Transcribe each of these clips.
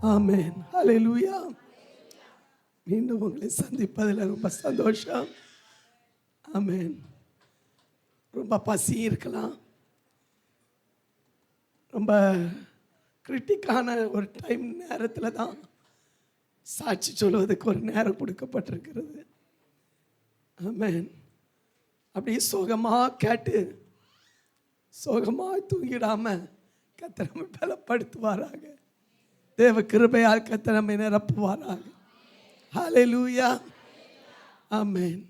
ஆமென். ஹல்லேலூயா. மீண்டும் உங்களை சந்திப்பதில் ரொம்ப சந்தோஷம். ஆமென். ரொம்ப பசி இருக்கலாம், ரொம்ப கிரிட்டிக்கான ஒரு டைம் நேரத்தில் தான் சாட்சி சொல்வதற்கு ஒரு நேரம் கொடுக்கப்பட்டிருக்கிறது. ஆமென். அப்படியே சோகமாக கேட்டு சோகமாக தூங்கிடாம கர்த்தர் நம்மை பலப்படுத்துவாராக. தேவ கிருபையால் கர்த்தர் நம்மை நிரப்புவாராக. ஹல்லேலூயா. ஆமென்.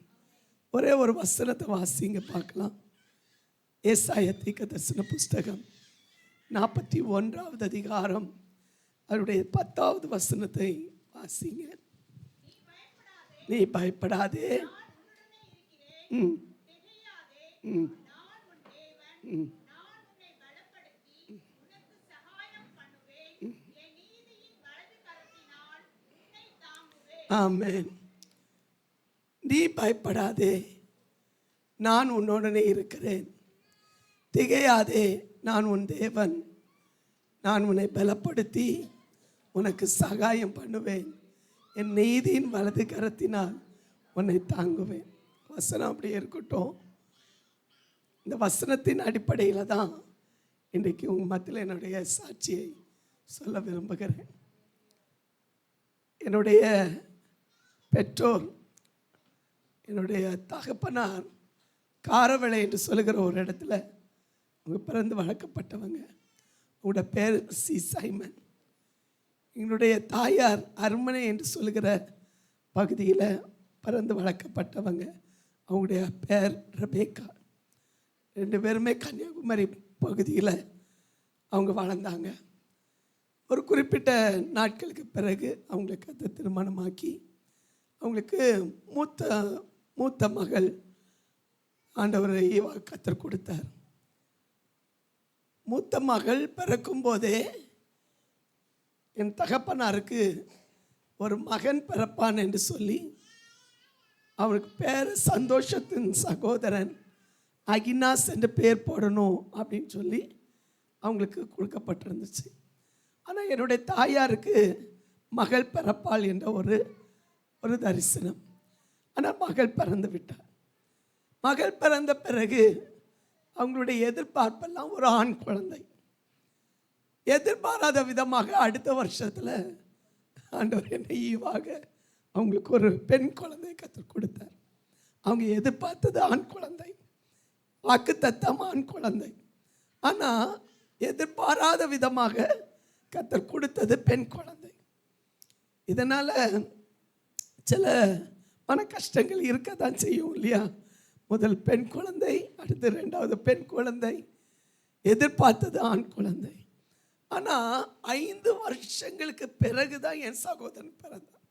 ஒரே ஒரு வசனத்தை வாசிங்க பார்க்கலாம். ஏசாயா தீர்க்கதரிசன புஸ்தகம் 41வது அதிகாரம் அவருடைய 10வது வசனத்தை வாசிங்க. நீ பயப்படாதே, ம் ம் ம் ஆமென். நீ பயப்படாதே, நான் உன்னுடனே இருக்கிறேன். திகையாதே, நான் உன் தேவன். நான் உன்னை பலப்படுத்தி உனக்கு சகாயம் பண்ணுவேன். என் நீதியின் வலது கரத்தினால் உன்னை தாங்குவேன். வசனம் அப்படியே இருக்கட்டும். இந்த வசனத்தின் அடிப்படையில் தான் இன்றைக்கு உங்கள் மத்தியில் என்னுடைய சாட்சியை சொல்ல விரும்புகிறேன். என்னுடைய பெற்றோர், என்னுடைய தகப்பனார் காரவேளை என்று சொல்லுகிற ஒரு இடத்துல அவங்க பிறந்து வளர்க்கப்பட்டவங்க. அவங்களோட பேர் சி சைமன். எங்களுடைய தாயார் அரண்மனை என்று சொல்லுகிற பகுதியில் பிறந்து வளர்க்கப்பட்டவங்க. அவங்களுடைய பேர் ரெபேக்கா. 2 பேருமே கன்னியாகுமரி பகுதியில் அவங்க வளர்ந்தாங்க. ஒரு குறிப்பிட்ட நாட்களுக்கு பிறகு அவங்களுக்கு அது திருமணமாக்கி அவங்களுக்கு மூத்த மகள் ஆண்டவர் ஈவா கர்த்தர் கொடுத்தார். மூத்த மகள் பிறக்கும் போதே என் தகப்பனாருக்கு ஒரு மகன் பிறப்பான் என்று சொல்லி அவனுக்கு பேர் சந்தோஷத்தின் சகோதரன் அகினாஸ் என்று பேர் போடணும் அப்படின்னு சொல்லி அவங்களுக்கு கொடுக்கப்பட்டிருந்துச்சு. ஆனால் என்னுடைய தாயாருக்கு மகள் பிறப்பாள் என்ற ஒரு தரிசனம். ஆனால் மகள் பிறந்து விட்டார். மகள் பிறந்த பிறகு அவங்களுடைய எதிர்பார்ப்பெல்லாம் ஒரு ஆண் குழந்தை. எதிர்பாராத விதமாக அடுத்த வருஷத்தில் ஆண்டவர் என்னை ஈவாக அவங்களுக்கு ஒரு பெண் குழந்தை கற்றுக் கொடுத்தார். அவங்க எதிர்பார்த்தது ஆண் குழந்தை, வாக்குத்தத்தம் ஆண் குழந்தை. ஆனால் எதிர்பாராத விதமாக கர்த்தர் கொடுத்தது பெண் குழந்தை. இதனால் சில மன கஷ்டங்கள் இருக்க தான் செய்யும் இல்லையா? முதல் பெண் குழந்தை, அடுத்து 2வது பெண் குழந்தை, எதிர்பார்த்தது ஆண் குழந்தை. ஆனால் 5 வருஷங்களுக்கு பிறகு தான் என் சகோதரன் பிறந்தான்.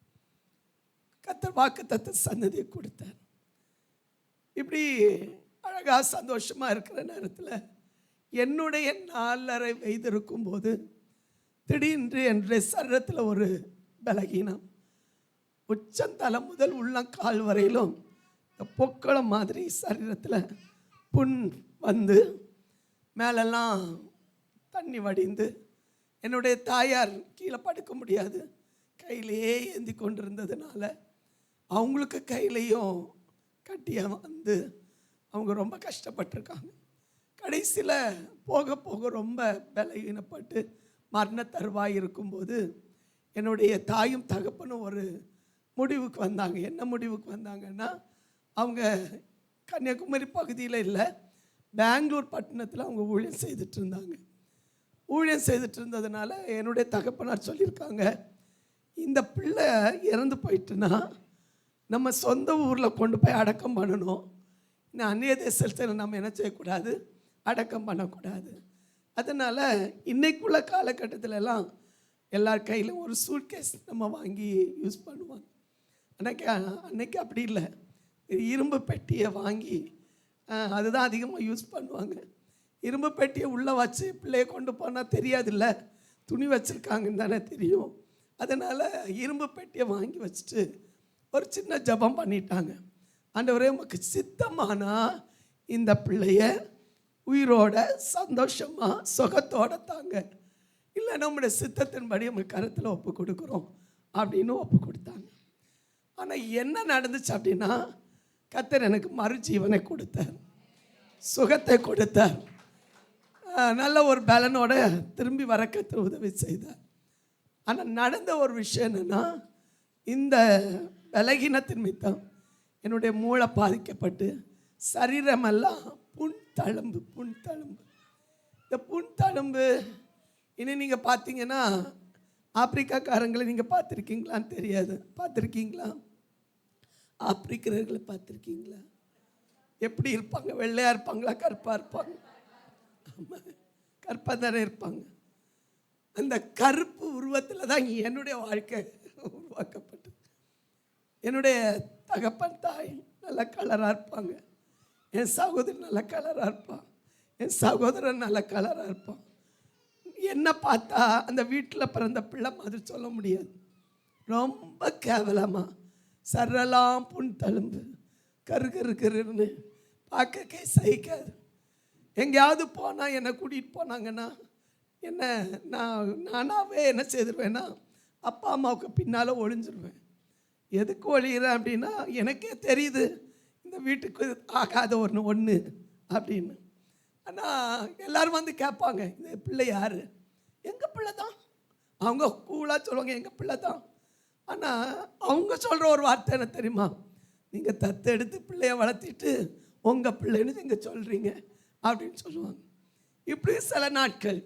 கர்த்தர் வாக்குத்தத்த சன்னதியை கொடுத்தார். இப்படி அழகாக சந்தோஷமாக இருக்கிற நேரத்தில் என்னுடைய 4.5 வயது இருக்கும்போது திடீரென்று என்னுடைய சரீரத்தில் ஒரு பலகீனம். உச்சந்தலை முதல் உள்ளங்கால் வரையிலும் பொக்களம் மாதிரி சரீரத்தில் புண் வந்து மேலெல்லாம் தண்ணி வடிந்து என்னுடைய தாயார் கீழே படுக்க முடியாது, கையிலேயே ஏந்தி கொண்டிருந்ததுனால அவங்களுக்கு கையிலையும் கட்டியாக வந்து அவங்க ரொம்ப கஷ்டப்பட்டிருக்காங்க. கடைசியில் போக போக ரொம்ப பலகீனப்பட்டு மரண தருவாய் இருக்கும்போது என்னுடைய தாயும் தகப்பனும் ஒரு முடிவுக்கு வந்தாங்க. என்ன முடிவுக்கு வந்தாங்கன்னா, அவங்க கன்னியாகுமரி பகுதியில் இல்லை, பெங்களூர் பட்டணத்தில் அவங்க ஊழியம் செய்துட்டு இருந்தாங்க. ஊழியம் செய்துட்டு இருந்ததுனால என்னுடைய தகப்பனார் சொல்லியிருக்காங்க, இந்த பிள்ளை இறந்து போயிட்டுனா நம்ம சொந்த ஊரில் கொண்டு போய் அடக்கம் பண்ணணும். இன்னும் அந்நிய தேசத்தில் நம்ம என்ன செய்யக்கூடாது, அடக்கம் பண்ணக்கூடாது. அதனால் இன்றைக்குள்ள காலகட்டத்திலலாம் எல்லார் கையிலும் ஒரு சூட்கேஸ் நம்ம வாங்கி யூஸ் பண்ணுவாங்க. அன்னைக்கு அப்படி இல்லை, இரும்பு பெட்டியை வாங்கி அதுதான் அதிகமாக யூஸ் பண்ணுவாங்க. இரும்பு பெட்டியை உள்ளே வச்சு பிள்ளையை கொண்டு போனால் தெரியாதுல்ல, துணி வச்சுருக்காங்கன்னு தானே தெரியும். அதனால் இரும்பு பெட்டியை வாங்கி வச்சுட்டு ஒரு சின்ன ஜபம் பண்ணிட்டாங்க. ஆண்டவரே உமக்கு சித்தமானா இந்த பிள்ளைய உயிரோட சந்தோஷமாக சுகத்தோட தாங்க, இல்லைன்னா உங்களுடைய சித்தத்தின்படி உங்கள் கருத்தில் ஒப்பு கொடுக்குறோம் அப்படின்னு ஒப்பு கொடுத்தாங்க. ஆனால் என்ன நடந்துச்சு அப்படின்னா, கர்த்தர் எனக்கு மறுஜீவனை கொடுத்தார், சுகத்தை கொடுத்தார், நல்ல ஒரு பலனோட திரும்பி வர கர்த்தர் உதவி செய்தார். ஆனால் நடந்த ஒரு விஷயம் என்னென்னா, இந்த பலகீனத்தின் மித்தம் என்னுடைய மூளை பாதிக்கப்பட்டு சரீரமெல்லாம் புண்தழும்பு. இந்த புண்தழும்பு இனி நீங்கள் பார்த்தீங்கன்னா, ஆப்பிரிக்காக்காரங்களை நீங்கள் பார்த்துருக்கீங்களான்னு தெரியாது. பார்த்துருக்கீங்களா? ஆப்பிரிக்கர்களை பார்த்துருக்கீங்களா? எப்படி இருப்பாங்க? வெள்ளையாக இருப்பாங்களா, கருப்பாக இருப்பாங்க? ஆமாம், கருப்பாக தானே இருப்பாங்க. அந்த கருப்பு உருவத்தில் தான் என்னுடைய வாழ்க்கை உருவாக்கப்பட்டது. என்னுடைய தகப்பன் தாய் நல்ல கலராக இருப்பாங்க, என் சகோதரி நல்ல கலராக இருப்பான், என் சகோதரன் நல்ல கலராக இருப்பான். என்ன பார்த்தா அந்த வீட்டில் பிறந்த பிள்ளை மாதிரி சொல்ல முடியாது. ரொம்ப கேவலமாக சரெல்லாம் புண்தழும்பு, கருன்னு பார்க்கக்கே சகிக்காது. எங்கேயாவது போனால் என்னை கூட்டிகிட்டு போனாங்கன்னா என்ன நானாகவே என்ன செய்திருவேன்னா, அப்பா அம்மாவுக்கு பின்னால் ஒளிஞ்சிருவேன். எதுக்கு ஒழிகிறேன் அப்படின்னா, எனக்கே தெரியுது இந்த வீட்டுக்கு ஆகாத ஒன்று அப்படின்னு. ஆனால் எல்லோரும் வந்து கேட்பாங்க, இந்த பிள்ளை யார்? எங்கள் பிள்ளை தான். அவங்க கூலாக சொல்லுவாங்க, எங்கள் பிள்ளை தான். ஆனால் அவங்க சொல்கிற ஒரு வார்த்தை என்ன தெரியுமா? நீங்கள் தத்தெடுத்து பிள்ளைய வளர்த்திட்டு உங்கள் பிள்ளைன்னு நீங்கள் சொல்கிறீங்க அப்படின்னு சொல்லுவாங்க. இப்படி சில நாட்கள்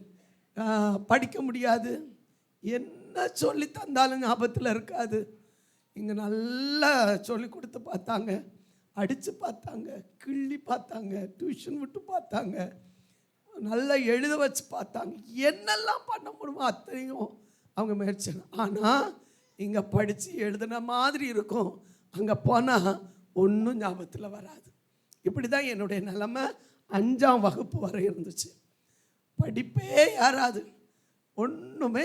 படிக்க முடியாது, என்ன சொல்லி தந்தாலும் ஞாபகத்தில் இருக்காது. இங்கே நல்லா சொல்லி கொடுத்து பார்த்தாங்க, அடித்து பார்த்தாங்க, கிள்ளி பார்த்தாங்க, டியூஷன் விட்டு பார்த்தாங்க, நல்லா எழுத வச்சு பார்த்தாங்க, என்னெல்லாம் பண்ண முடியுமோ அத்தனையும் அவங்க முயற்சி. ஆனால் இங்கே படித்து எழுதுன மாதிரி இருக்கும், அங்கே போனால் ஒன்றும் ஞாபகத்தில் வராது. இப்படி தான் என்னுடைய நிலைமை 5ஆம் வகுப்பு வரை இருந்துச்சு. படிப்பே யாராது, ஒன்றுமே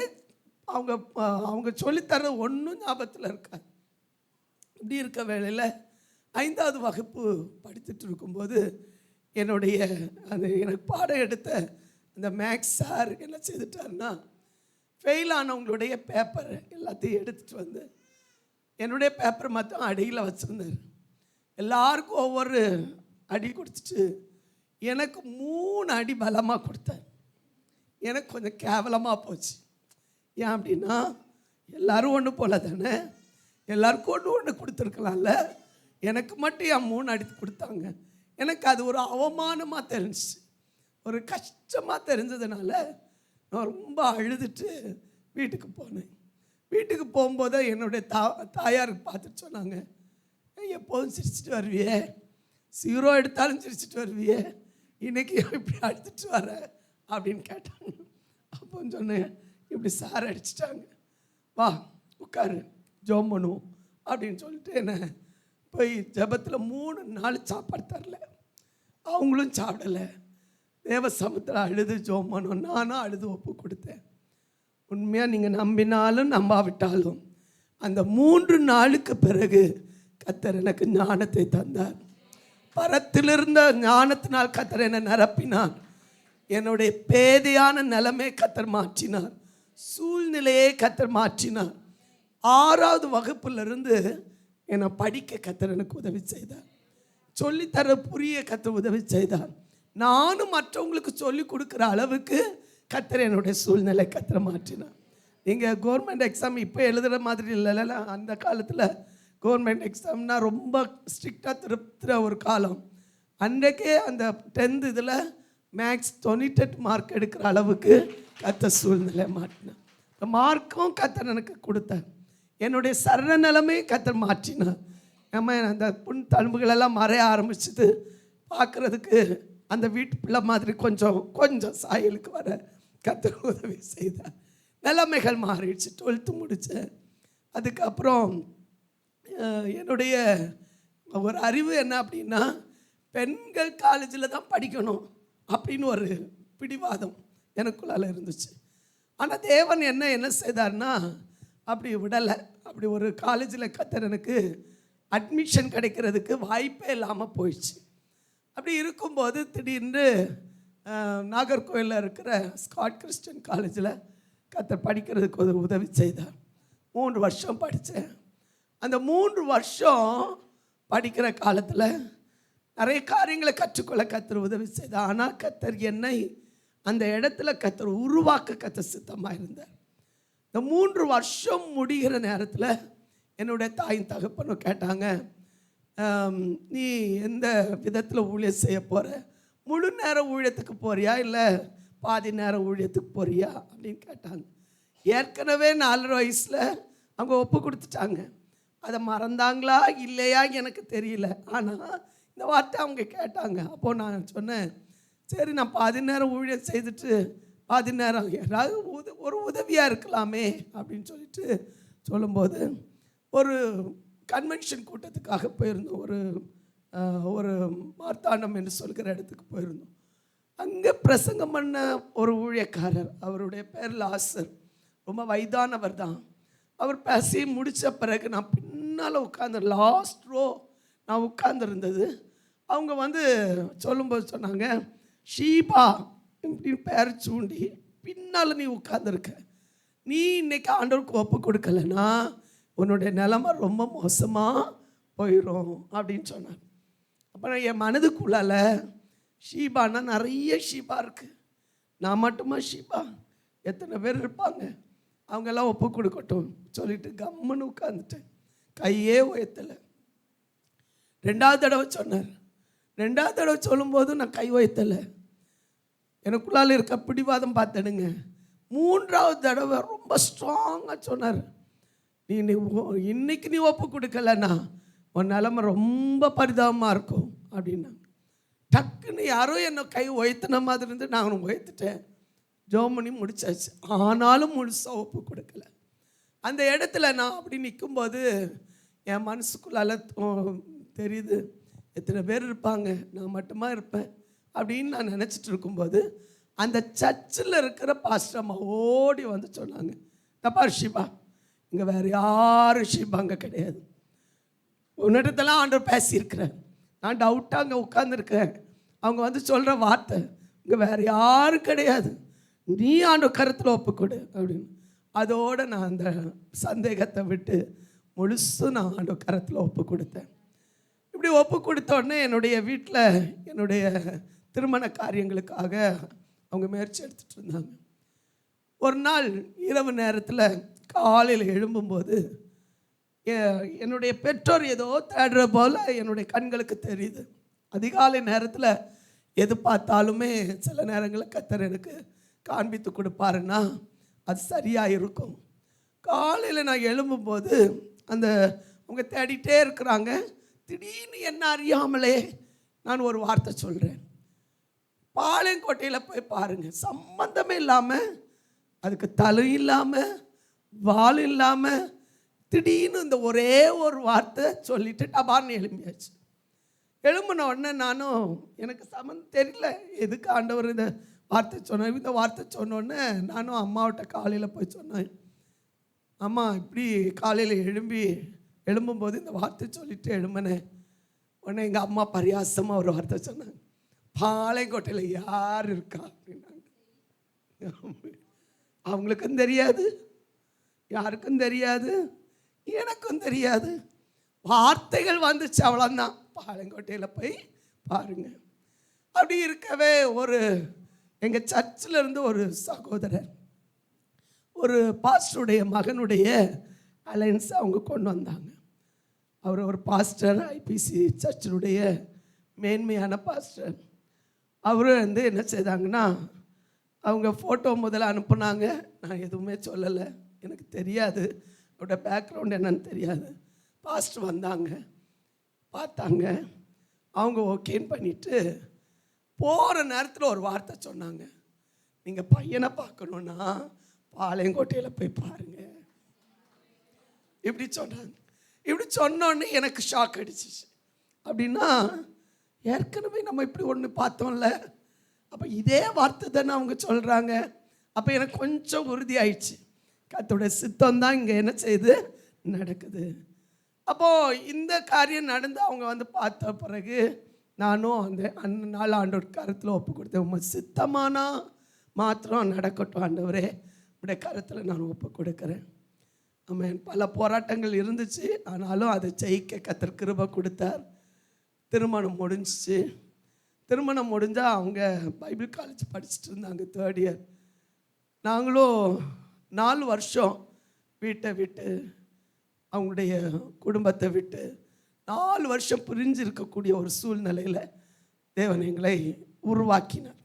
அவங்க சொல்லித்தர ஒன்றும் ஞாபகத்தில் இருக்காது. இப்படி இருக்க வேளையில் 5வது வகுப்பு படித்துட்டு இருக்கும்போது என்னுடைய எனக்கு பாடம் எடுத்த அந்த மேக்ஸ் சார் என்ன செய்துட்டாருன்னா, ஃபெயில் ஆனவங்களுடைய பேப்பர் எல்லாத்தையும் எடுத்துகிட்டு வந்து என்னுடைய பேப்பர் மட்டும் அடியில் வச்சுருந்தார். எல்லாருக்கும் ஒவ்வொரு அடி கொடுத்துட்டு எனக்கு 3 அடி பலமாக கொடுத்தார். எனக்கு கொஞ்சம் கேவலமாக போச்சு. ஏன் அப்படின்னா, எல்லோரும் ஒன்று போல தானே, எல்லாருக்கும் ஒன்று கொடுத்துருக்கலாம்ல, எனக்கு மட்டும் என் 3 அடி கொடுத்தாங்க. எனக்கு அது ஒரு அவமானமாக தெரிஞ்சிச்சு, ஒரு கஷ்டமாக தெரிஞ்சதுனால நான் ரொம்ப அழுதுட்டு வீட்டுக்கு போனேன். வீட்டுக்கு போகும்போது என்னுடைய தாயாருக்கு பார்த்துட்டு சொன்னாங்க, எப்போதும் சிரிச்சிட்டு வருவியே, 0 எடுத்தாலும் சிரிச்சிட்டு வருவியே, இன்றைக்கி இப்படி அழுதுட்டு வர அப்படின்னு கேட்டாங்க. அப்போ சொன்னேன், இப்படி சார் அடிச்சிட்டாங்க, வா உட்காரு ஜோம் பண்ணுவோம் அப்படின்னு சொல்லிட்டு என்ன போய் ஜபத்தில் 3 நாள் சாப்பாடு தரல, அவங்களும் சாப்பிடலை. தேவ சமத்தில் அழுது ஜோம் பண்ணோம், நானும் அழுது ஒப்பு கொடுத்தேன். உண்மையாக நீங்கள் நம்பினாலும் நம்பாவிட்டாலும் அந்த 3 நாளுக்கு பிறகு கர்த்தர் எனக்கு ஞானத்தை தந்தார். பரத்திலிருந்த ஞானத்தினால் கர்த்தர் என்னை நிரப்பினார். என்னுடைய பேதையான நிலைமை கர்த்தர் மாற்றினார், சூழ்நிலையை கர்த்தர் மாற்றினார். 6வது வகுப்பிலிருந்து என்னை படிக்க கர்த்தர் எனக்கு உதவி செய்தார், சொல்லித்தர புரிய கர்த்தர் உதவி செய்தார். நானும் மற்றவங்களுக்கு சொல்லி கொடுக்குற அளவுக்கு கர்த்தர் என்னுடைய சூழ்நிலை கர்த்தர் மாற்றினார். நீங்கள் கவர்மெண்ட் எக்ஸாம் இப்போ எழுதுகிற மாதிரி இல்லைல்ல, அந்த காலத்தில் கவர்மெண்ட் எக்ஸாம்னால் ரொம்ப ஸ்ட்ரிக்டாக திருப்புற ஒரு காலம். அன்றைக்கே அந்த 10th இதில் மேக்ஸ் 98 மார்க் எடுக்கிற அளவுக்கு கர்த்தர் சூழ்நிலை மாற்றினார். மார்க்கும் கர்த்தர் எனக்கு கொடுத்தார், என்னுடைய சரண நிலைமையும் கர்த்தர் மாற்றினார். நம்ம அந்த புண் தழும்புகளெல்லாம் மறைய ஆரம்பிச்சுது, பார்க்குறதுக்கு அந்த வீட்டு பிள்ளை மாதிரி கொஞ்சம் சாயலுக்கு வர கர்த்தர் உதவி செய்தார். நிலைமைகள் மாறிடுச்சு. 12th முடித்தேன். அதுக்கப்புறம் என்னுடைய ஒரு அறிவு என்ன அப்படின்னா, பெண்கள் காலேஜில் தான் படிக்கணும் அப்படின்னு ஒரு பிடிவாதம் எனக்குள்ளால் இருந்துச்சு. ஆனால் தேவன் என்ன செய்தார்னா, அப்படி விடலை. அப்படி ஒரு காலேஜில் கர்த்தர் எனக்கு அட்மிஷன் கிடைக்கிறதுக்கு வாய்ப்பே இல்லாமல் போயிடுச்சு. அப்படி இருக்கும்போது திடீர்னு நாகர்கோவிலில் இருக்கிற ஸ்காட் கிறிஸ்டியன் காலேஜில் கர்த்தர் படிக்கிறதுக்கு உதவி செய்தார். 3 வருஷம் படித்தேன். அந்த 3 வருஷம் படிக்கிற காலத்தில் நிறைய காரியங்களை கற்றுக்கொள்ள கர்த்தர் உதவி செய்தார். ஆனால் கர்த்தர் என்னை அந்த இடத்துல கர்த்தர் உருவாக்க கர்த்தர் சித்தமாக இருந்தார். இந்த 3 வருஷம் முடிகிற நேரத்தில் என்னுடைய தாயின் தகப்பனும் கேட்டாங்க, நீ எந்த விதத்தில் ஊழியம் செய்ய போகிற? முழு நேர ஊழியத்துக்கு போறியா இல்லை பாதி நேரம் ஊழியத்துக்கு போறியா அப்படின்னு கேட்டாங்க. ஏற்கனவே 4.5 வயசில் அவங்க ஒப்பு கொடுத்துட்டாங்க. அதை மறந்தாங்களா இல்லையா எனக்கு தெரியல. ஆனால் இந்த வார்த்தை அவங்க கேட்டாங்க. அப்போது நான் சொன்னேன், சரி நான் பாதி நேரம் ஊழியம் செய்துட்டு பாதி நேரம் யாராவது ஒரு உதவியாக இருக்கலாமே அப்படின்னு சொல்லிட்டு சொல்லும்போது ஒரு கன்வென்ஷன் கூட்டத்துக்காக போயிருந்தோம். ஒரு மார்த்தாண்டம் என்று சொல்கிற இடத்துக்கு போயிருந்தோம். அங்கே பிரசங்கம் பண்ண ஒரு ஊழியக்காரர், அவருடைய பேர் லாசர், ரொம்ப வயதானவர் தான். அவர் பேசி முடித்த பிறகு நான் பின்னால் உட்காந்து லாஸ்ட் ரோ நான் உட்கார்ந்துருந்தது. அவங்க வந்து சொல்லும்போது சொன்னாங்க, ஷீபா இப்படின்னு பேர் சூண்டி பின்னால் நீ உட்காந்துருக்க, நீ இன்னைக்கு ஆண்டவருக்கு ஒப்பு கொடுக்கலன்னா உன்னுடைய நிலைமை ரொம்ப மோசமாக போயிடும் அப்படின்னு சொன்னாங்க. அப்போ நான் என் மனதுக்குள்ளால ஷீபானா நிறைய ஷீபா இருக்குது, நான் மட்டுமா ஷீபா? எத்தனை பேர் இருப்பாங்க, அவங்கெல்லாம் ஒப்பு கொடுக்கட்டும் சொல்லிட்டு கம்முன்னு உட்காந்துட்டேன். கையே உயர்த்தலை. 2வது தடவை சொன்னார். 2வது தடவை சொல்லும்போது நான் கை உயர்த்தலை. எனக்குள்ளால் இருக்க பிடிவாதம் பார்த்துடுங்க. 3வது தடவை ரொம்ப ஸ்ட்ராங்காக சொன்னார், நீ இன்னைக்கு நீ ஒப்பு கொடுக்கலன்னா உன் நிலைமை ரொம்ப பரிதாபமாக இருக்கும் அப்படின்னா. டக்குன்னு யாரோ என்னை கை உயர்த்தின மாதிரி இருந்து நான் உயர்த்திட்டேன். ஜோமணி முடிச்சாச்சு. ஆனாலும் முழுசாக ஒப்பு கொடுக்கல. அந்த இடத்துல நான் அப்படி நிற்கும்போது என் மனசுக்குள்ளால தெரியுது, எத்தனை பேர் இருப்பாங்க, நான் மட்டுமா இருப்பேன் அப்படின்னு நான் நினச்சிட்டு இருக்கும்போது அந்த சர்ச்சில் இருக்கிற பாஸ்டர் அம்மா ஓடி வந்து சொன்னாங்க, தப்பா ஷிபா, இங்கே வேறு யாரும் ஷிபா அங்கே கிடையாது, உன்னிடத்தெல்லாம் ஆண்டவர் பேசியிருக்கிறேன், நான் டவுட்டாக அங்கே உட்காந்துருக்கேன், அவங்க வந்து சொல்கிற வார்த்தை இங்கே வேறு யாரும் கிடையாது, நீ ஆண்டவர் கருத்தில் ஒப்புக்கொடு அப்படின்னு. அதோடு நான் அந்த சந்தேகத்தை விட்டு முழுசும் நான் ஆண்டவர் கருத்தில் ஒப்பு கொடுத்தேன். இப்படி ஒப்பு கொடுத்த உடனே என்னுடைய வீட்டில் என்னுடைய திருமண காரியங்களுக்காக அவங்க முயற்சி எடுத்துகிட்டு இருந்தாங்க. ஒரு நாள் இரவு நேரத்தில் காலையில் எழும்பும்போது என்னுடைய பெற்றோர் ஏதோ தேடுற போல் என்னுடைய கண்களுக்கு தெரியுது. அதிகாலை நேரத்தில் எது பார்த்தாலுமே சில நேரங்களில் கர்த்தர் எனக்கு காண்பித்து கொடுப்பாருன்னா அது சரியாக இருக்கும். காலையில் நான் எழும்பும்போது அவங்க தேடிட்டே இருக்கிறாங்க. திடீர்னு என்ன அறியாமலே நான் ஒரு வார்த்தை சொல்கிறேன், பாளையங்கோட்டையில் போய் பாருங்கள், சம்பந்தமே இல்லாமல், அதுக்கு தலை இல்லாமல் வால் இல்லாமல் திடீர்னு இந்த ஒரே ஒரு வார்த்தை சொல்லிட்டு டபார்னு எழும்பியாச்சு. எழும்பின உடனே நானும் எனக்கு சம்மந்தம் தெரியல எதுக்கு ஆண்டவர் இந்த வார்த்தை சொன்னேன். இந்த வார்த்தை சொன்னோடனே நானும் அம்மாவிட்ட காலையில் போய் சொன்னேன், அம்மா இப்படி காலையில் எழும்பும்போது இந்த வார்த்தை சொல்லிட்டு எழும்பினேன். உடனே எங்கள் அம்மா பரியாசமாக ஒரு வார்த்தை சொன்னாங்க, பாளையங்கோட்டையில் யார் இருக்கா அப்படின்னாங்க. அவங்களுக்கும் தெரியாது, யாருக்கும் தெரியாது, எனக்கும் தெரியாது. வார்த்தைகள் வந்துச்சு, அவ்வளோதான், பாளையங்கோட்டையில் போய் பாருங்க. அப்படி இருக்கவே எங்கள் சர்ச்சில் இருந்து ஒரு சகோதரர் ஒரு பாஸ்டருடைய மகனுடைய அலைன்ஸ் அவங்க கொண்டு வந்தாங்க. அவர் ஒரு பாஸ்டர், ஐபிசி சர்ச்சினுடைய மேன்மையான பாஸ்டர். அவர் வந்து என்ன செய்தாங்கன்னா, அவங்க ஃபோட்டோ முதல்ல அனுப்புனாங்க. நான் எதுவுமே சொல்லலை, எனக்கு தெரியாது, அவரோட பேக்ரவுண்ட் என்னன்னு தெரியாது. பாஸ்டர் வந்தாங்க, பார்த்தாங்க, அவங்க ஓகேன்னு பண்ணிவிட்டு போகிற நேரத்தில் ஒரு வார்த்தை சொன்னாங்க, நீங்கள் பையனை பார்க்கணுன்னா பாளையங்கோட்டையில் போய் பாருங்க இப்படி சொன்னாங்க. இப்படி சொன்னோன்னே எனக்கு ஷாக் அடிச்சிச்சு. அப்படின்னா ஏற்கனவே நம்ம இப்படி ஒன்று பார்த்தோம்ல, அப்போ இதே வார்த்தை தானே அவங்க சொல்கிறாங்க. அப்போ எனக்கு கொஞ்சம் உறுதி ஆயிடுச்சு, கர்த்தருடைய சித்தம் தான் இங்கே என்ன செய்யுது நடக்குது. அப்போது இந்த காரியம் நடந்து அவங்க வந்து பார்த்த பிறகு நானும் அந்த நாள் ஆண்டவர் கருத்தில் ஒப்பு கொடுத்தேன், உங்கள் சித்தமானா மாத்திரம் நடக்கட்டும் ஆண்டவரே, உடைய கருத்தில் நான் ஒப்பு கொடுக்குறேன். ஆமென். பல போராட்டங்கள் இருந்துச்சு, ஆனாலும் அதை ஜெயிக்க கர்த்தர் கிருபை கொடுத்தார். திருமணம் முடிஞ்சிச்சு. திருமணம் முடிஞ்சால் அவங்க பைபிள் காலேஜ் படிச்சுட்டு இருந்தாங்க, 3rd இயர். நாங்களும் 4 வருஷம் வீட்டை விட்டு, அவங்களுடைய குடும்பத்தை விட்டு 4 வருஷம் பிரிஞ்சு இருக்கக்கூடிய ஒரு சூழ்நிலையில் தேவன் எங்களை உருவாக்கினார்.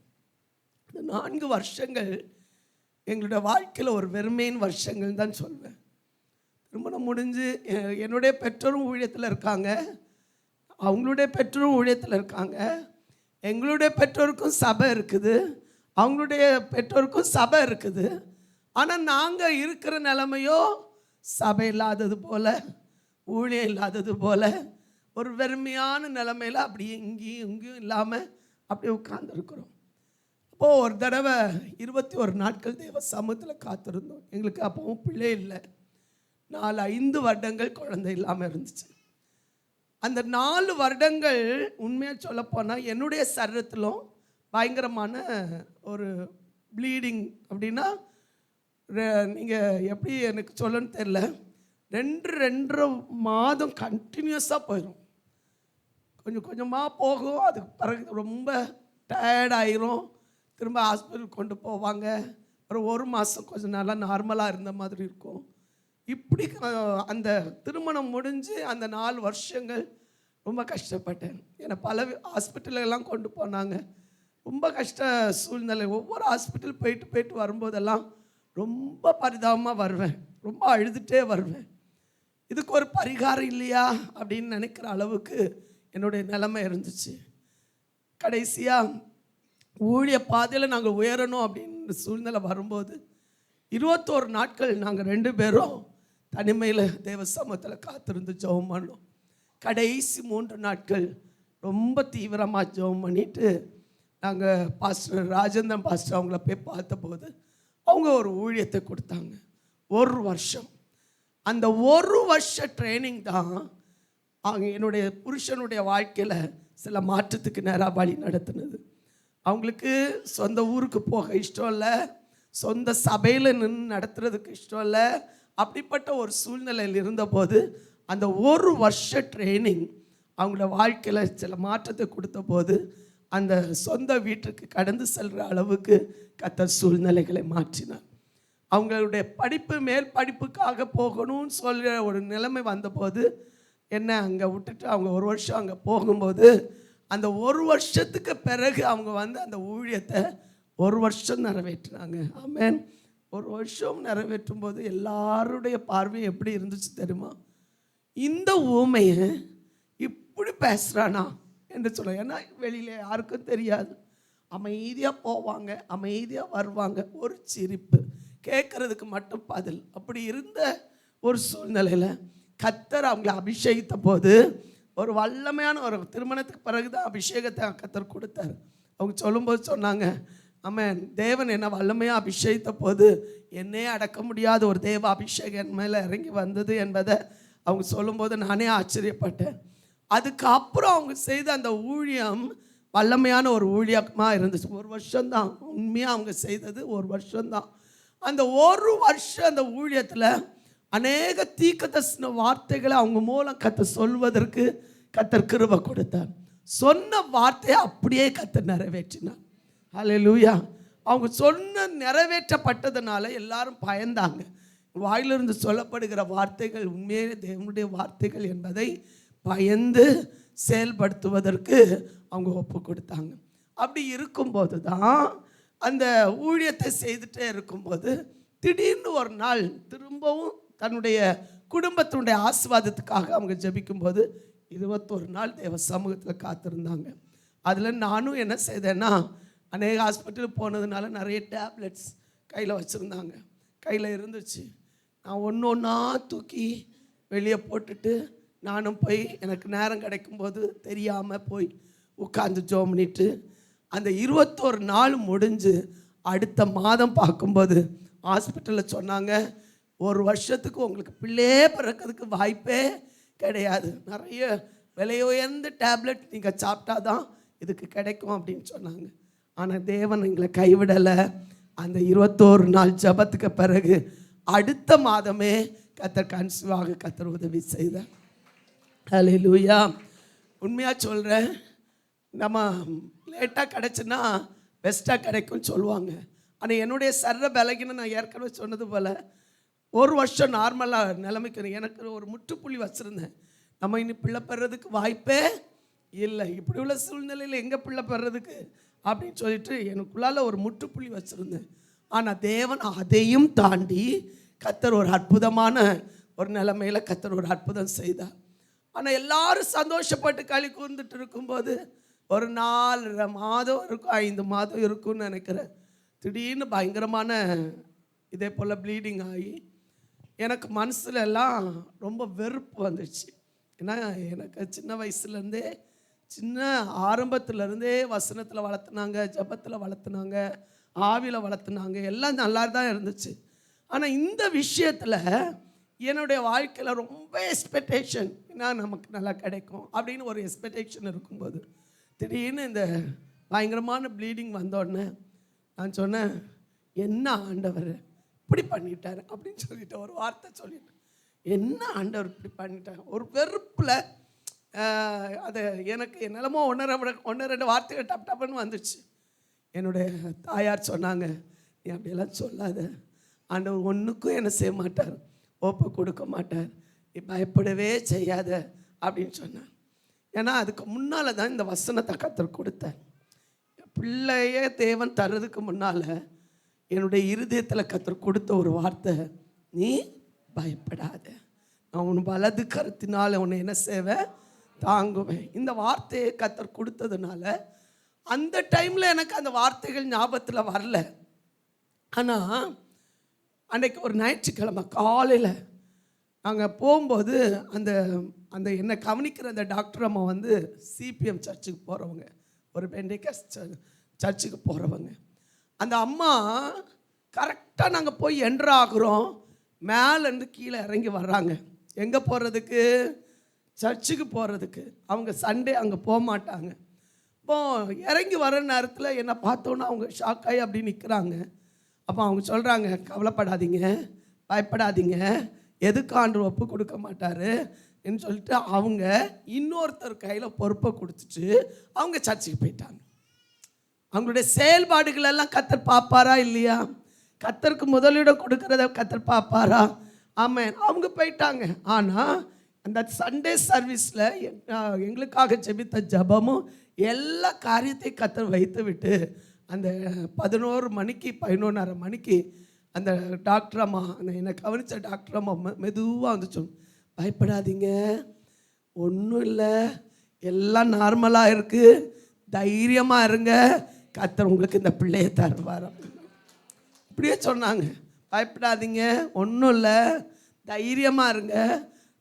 அந்த 4 வருஷங்கள் எங்களுடைய வாழ்க்கையில் ஒரு வெறுமையின் வருஷங்கள் தான் சொல்வேன். திருமணம் முடிஞ்சு என்னுடைய பெற்றோரும் ஊழியத்தில் இருக்காங்க, அவங்களுடைய பெற்றோரும் ஊழியத்தில் இருக்காங்க. எங்களுடைய பெற்றோருக்கும் சபை இருக்குது, அவங்களுடைய பெற்றோருக்கும் சபை இருக்குது. ஆனால் நாங்கள் இருக்கிற நிலைமையோ சபை இல்லாதது போல், ஊழியம் இல்லாதது போல், ஒரு வெறுமையான நிலைமையில் அப்படி இங்கேயும் இங்கேயும் இல்லாமல் அப்படி உட்கார்ந்துருக்குறோம். அப்போது ஒரு தடவை 21 நாட்கள் தேவ சமூகத்தில் காத்திருந்தோம். எங்களுக்கு அப்பவும் பிள்ளை இல்லை. 4-5 வருடங்கள் குழந்தை இல்லாமல் இருந்துச்சு. அந்த 4 வருடங்கள் உண்மையாக சொல்லப்போனால் என்னுடைய சரீரத்திலும் பயங்கரமான ஒரு ப்ளீடிங். அப்படின்னா நீங்கள் எப்படி எனக்கு சொல்லணும்னு தெரில, 2-2.5 மாதம் கண்டினியூஸாக போயிடும். கொஞ்சம் கொஞ்சமாக போகும். அதுக்கு பிறகு ரொம்ப டயர்டாயிரும். திரும்ப ஹாஸ்பிட்டல் கொண்டு போவாங்க. ஒரு மாதம் கொஞ்சம் நல்லா நார்மலாக இருந்த மாதிரி இருக்கும். இப்படி அந்த திருமணம் முடிஞ்சு அந்த 4 வருஷங்கள் ரொம்ப கஷ்டப்பட்டேன். என்னை பல ஹாஸ்பிட்டலெல்லாம் கொண்டு போனாங்க. ரொம்ப கஷ்ட சூழ்நிலை. ஒவ்வொரு ஹாஸ்பிட்டல் போயிட்டு வரும்போதெல்லாம் ரொம்ப பரிதாபமாக வருவேன், ரொம்ப அழுதுகிட்டே வருவேன். இதுக்கு ஒரு பரிகாரம் இல்லையா அப்படின்னு நினைக்கிற அளவுக்கு என்னுடைய நிலைமை இருந்துச்சு. கடைசியாக ஊழிய பாதையில் நாங்கள் உயரணும் அப்படின்னு சூழ்நிலை வரும்போது 21 நாட்கள் நாங்கள் 2 பேரும் தனிமையில் தேவ சமூகத்தில் காத்திருந்து ஜெபம் பண்ணோம். கடைசி 3 நாட்கள் ரொம்ப தீவிரமாக ஜெபம் பண்ணிவிட்டு நாங்கள் பாஸ்டர் ராஜேந்திரன் பாஸ்டர் அவங்கள போய் பார்த்தபோது அவங்க ஒரு ஊழியத்தை கொடுத்தாங்க. 1 வருஷம். அந்த 1 வருஷ ட்ரைனிங் தான் அவங்க என்னுடைய புருஷனுடைய வாழ்க்கையில் சில மாற்றத்துக்கு நேராக வழி நடத்தினது. அவங்களுக்கு சொந்த ஊருக்கு போக இஷ்டம் இல்லை, சொந்த சபையில் நின்று நடத்துறதுக்கு இஷ்டம் இல்லை. அப்படிப்பட்ட ஒரு சூழ்நிலையில் இருந்தபோது அந்த 1 வருஷ ட்ரைனிங் அவங்களோட வாழ்க்கையில் சில மாற்றத்தை கொடுத்த போது அந்த சொந்த வீட்டுக்கு கடந்து செல்கிற அளவுக்கு கர்த்தர் சூழ்நிலைகளை மாற்றினார். அவங்களுடைய படிப்பு மேல் படிப்புக்காக போகணும்னு சொல்கிற ஒரு நிலைமை வந்தபோது என்ன அங்கே விட்டுட்டு அவங்க 1 வருஷம் அங்கே போகும்போது அந்த 1 வருஷத்துக்கு பிறகு அவங்க வந்து அந்த ஊழியத்தை 1 வருஷம் நிறைவேற்றினாங்க. ஆமென். 1 வருஷம் நிறைவேற்றும் போது எல்லாருடைய பார்வையும் எப்படி இருந்துச்சு தெரியுமா? இந்த ஊமையை இப்படி பேசுகிறானா என்று சொல்ல. ஏன்னா வெளியில் யாருக்கும் தெரியாது. அமைதியாக போவாங்க, அமைதியாக வருவாங்க, ஒரு சிரிப்பு, கேட்குறதுக்கு மட்டும் பதில். அப்படி இருந்த ஒரு சூழ்நிலையில் கர்த்தர் அவங்களை அபிஷேகித்த போது ஒரு வல்லமையான ஒரு திருமணத்துக்கு பிறகு தான் அபிஷேகத்தை கர்த்தர் கொடுத்தார். அவங்க சொல்லும்போது சொன்னாங்க, ஆமென், தேவன் என்ன வல்லமையாக அபிஷேகித்த போது என்னையே அடக்க முடியாத ஒரு தேவ அபிஷேகம் என் மேலே இறங்கி வந்தது என்பதை அவங்க சொல்லும்போது நானே ஆச்சரியப்பட்டேன். அதுக்கப்புறம் அவங்க செய்த அந்த ஊழியம் வல்லமையான ஒரு ஊழியமாக இருந்துச்சு. 1 வருஷம்தான் உண்மையாக அவங்க செய்தது, 1 வருஷம்தான். அந்த 1 வருஷம் அந்த ஊழியத்தில் அநேக தீர்க்கதரிசன வார்த்தைகளை அவங்க மூலம் கர்த்தர் சொல்வதற்கு கர்த்தர் கிருபை கொடுத்தார். சொன்ன வார்த்தையை அப்படியே கர்த்தர் நிறைவேற்றினார். ஹல்லேலூயா. அவங்க சொன்ன நிறைவேற்றப்பட்டதுனால எல்லாரும் பயந்தாங்க. வாயிலிருந்து சொல்லப்படுகிற வார்த்தைகள் உண்மையே தேவனுடைய வார்த்தைகள் என்பதை பயந்து செயல்படுத்துவதற்கு அவங்க ஒப்பு கொடுத்தாங்க. அப்படி இருக்கும்போது தான் அந்த ஊழியத்தை செய்துட்டே இருக்கும்போது திடீர்னு ஒரு நாள் திரும்பவும் தன்னுடைய குடும்பத்தினுடைய ஆசீர்வாதத்துக்காக அவங்க ஜெபிக்கும்போது 21 நாள் தேவ சமூகத்தில் காத்திருந்தாங்க. அதில் நானும் என்ன செய்தேன்னா, அநேக ஹாஸ்பிட்டல் போனதுனால நிறைய டேப்லெட்ஸ் கையில் வச்சுருந்தாங்க, கையில் இருந்துச்சு. நான் ஒன்று ஒன்றா தூக்கி வெளியே போட்டுட்டு நானும் போய் எனக்கு நேரம் கிடைக்கும்போது தெரியாமல் போய் உட்காந்து ஜெபம் பண்ணிட்டு அந்த 21 நாள் முடிஞ்சு அடுத்த மாதம் பார்க்கும்போது ஹாஸ்பிட்டலில் சொன்னாங்க, 1 வருஷத்துக்கு உங்களுக்கு பிள்ளையே பிறக்கிறதுக்கு வாய்ப்பே கிடையாது, நிறைய விலை உயர்ந்த டேப்லெட் நீங்கள் சாப்பிட்டா தான் இதுக்கு கிடைக்கும் அப்படின்னு சொன்னாங்க. ஆனால் தேவன் எங்களை கைவிடலை. அந்த 21 நாள் ஜபத்துக்கு பிறகு அடுத்த மாதமே கர்த்தர் கன்சீவாக கர்த்தர் உதவி செய்தார். ஹல்லேலூயா. உண்மையாக சொல்கிறேன், நம்ம லேட்டாக கிடச்சுன்னா பெஸ்ட்டாக கிடைக்கும்னு சொல்லுவாங்க. ஆனால் என்னுடைய சர்ற பலகின்னு நான் ஏற்கனவே சொன்னது போல் 1 வருஷம் நார்மலாக நிலைமைக்கு எனக்கு ஒரு முற்றுப்புள்ளி வச்சுருந்தேன். நம்ம இனி பிள்ளை பெறதுக்கு வாய்ப்பே இல்லை, இப்படி உள்ள சூழ்நிலையில் எங்கே பிள்ளை பெறதுக்கு அப்படின்னு சொல்லிட்டு எனக்குள்ளால் ஒரு முற்றுப்புள்ளி வச்சுருந்தேன். ஆனால் தேவன் அதையும் தாண்டி கர்த்தர் ஒரு அற்புதமான ஒரு நிலைமையில் கர்த்தர் ஒரு அற்புதம் செய்தார். ஆனால் எல்லாரும் சந்தோஷப்பட்டு களி கூர்ந்துட்டு இருக்கும்போது ஒரு 4 மாதம் இருக்கும், 5 மாதம் இருக்கும்னு நினைக்கிறேன். திடீர்னு பயங்கரமான இதே போல் ப்ளீடிங் ஆகி எனக்கு மனசுல எல்லாம் ரொம்ப வெறுப்பு வந்துடுச்சு. ஏன்னா எனக்கு சின்ன வயசுலேருந்தே சின்ன ஆரம்பத்துலேருந்தே வசனத்தில் வளர்த்துனாங்க, ஜபத்தில் வளர்த்துனாங்க, ஆவியில் வளர்த்துனாங்க, எல்லாம் நல்லா தான் இருந்துச்சு. ஆனால் இந்த விஷயத்தில் என்னுடைய வாழ்க்கையில் ரொம்ப எக்ஸ்பெக்டேஷன், ஏன்னா நமக்கு நல்லா கிடைக்கும் அப்படின்னு ஒரு எக்ஸ்பெக்டேஷன் இருக்கும்போது திடீர்னு இந்த பயங்கரமான ப்ளீடிங் வந்தோடனே நான் சொன்னேன், என்ன ஆண்டவர் இப்படி பண்ணிட்டார் அப்படின்னு சொல்லிட்டு ஒரு வார்த்தை சொல்லிட்டேன். என்ன ஆண்டவர் இப்படி பண்ணிட்டார், ஒரு வெறுப்பில் அதை எனக்கு என்னெல்லாமோ 1-2 வார்த்தைகள் டப் டப்புன்னு வந்துச்சு. என்னுடைய தாயார் சொன்னாங்க, நீ அப்படியெல்லாம் சொல்லாத, ஆண்டவர் ஒன்றுக்கும் என்ன செய்ய மாட்டார், ஒப்பு கொடுக்க மாட்டார், நீ பயப்படவே செய்யாத அப்படின்னு சொன்னார். ஏன்னா அதுக்கு முன்னால் தான் இந்த வசனத்தை கர்த்தர் கொடுத்தார். பிள்ளையே தேவன் தர்றதுக்கு முன்னால் என்னுடைய இருதயத்தில் கர்த்தர் கொடுத்த ஒரு வார்த்தை, நீ பயப்படாத, நான் உன் வலது கருத்தினால் உன்னை என்ன செய்வேன், தாங்குவேன். இந்த வார்த்தையை கர்த்தர் கொடுத்ததுனால அந்த டைமில் எனக்கு அந்த வார்த்தைகள் ஞாபகத்தில் வரல. ஆனால் அன்றைக்கு ஒரு ஞாயிற்றுக்கிழமை காலையில் நாங்கள் போகும்போது அந்த அந்த என்னை கவனிக்கிற அந்த டாக்டர் அம்மா வந்து CPM சர்ச்சுக்கு போகிறவங்க, ஒரு பெண்டேகாஸ்ட் சர்ச்சுக்கு போகிறவங்க. அந்த அம்மா கரெக்டாக நாங்கள் போய் என்ட்ரு ஆகுறோம், மேலேருந்து கீழே இறங்கி வர்றாங்க. எங்கே போகிறதுக்கு, சர்ச்சுக்கு போகிறதுக்கு. அவங்க சண்டே அங்கே போக மாட்டாங்க. இப்போ இறங்கி வர நேரத்தில் என்னை பார்த்தோன்னா அவங்க ஷாக்காகி அப்படி நிற்கிறாங்க. அப்போ அவங்க சொல்கிறாங்க, கவலைப்படாதீங்க, பயப்படாதீங்க, எதுக்கு ஆண்டவர் ஒப்பு கொடுக்க மாட்டார் என்று சொல்லிட்டு அவங்க இன்னொருத்தர் கையில் பொறுப்பை கொடுத்துட்டு அவங்க சர்ச்சுக்கு போயிட்டாங்க. அவங்களுடைய செயல்பாடுகள் எல்லாம் கர்த்தர் பார்ப்பாரா இல்லையா, கர்த்தருக்கு முதலிடம் கொடுக்கறத கர்த்தர் பார்ப்பாரா, ஆமென். அவங்க போயிட்டாங்க. ஆனால் அந்த சண்டே சர்வீஸில் எங்களுக்காக ஜெபித்த ஜபமும் எல்லா காரியத்தையும் கர்த்தர் வைத்து விட்டு அந்த 11 மணிக்கு 11:30 மணிக்கு அந்த டாக்டர் அம்மா, அந்த என்னை கவனித்த டாக்டர் அம்மா மெதுவாக வந்துச்சு, பயப்படாதீங்க, ஒன்றும் இல்லை, எல்லாம் நார்மலாக இருக்குது, தைரியமாக இருங்க, கர்த்தர் உங்களுக்கு இந்த பிள்ளையை தருவார் இப்படியே சொன்னாங்க. பயப்படாதீங்க, ஒன்றும் இல்லை, தைரியமாக இருங்க,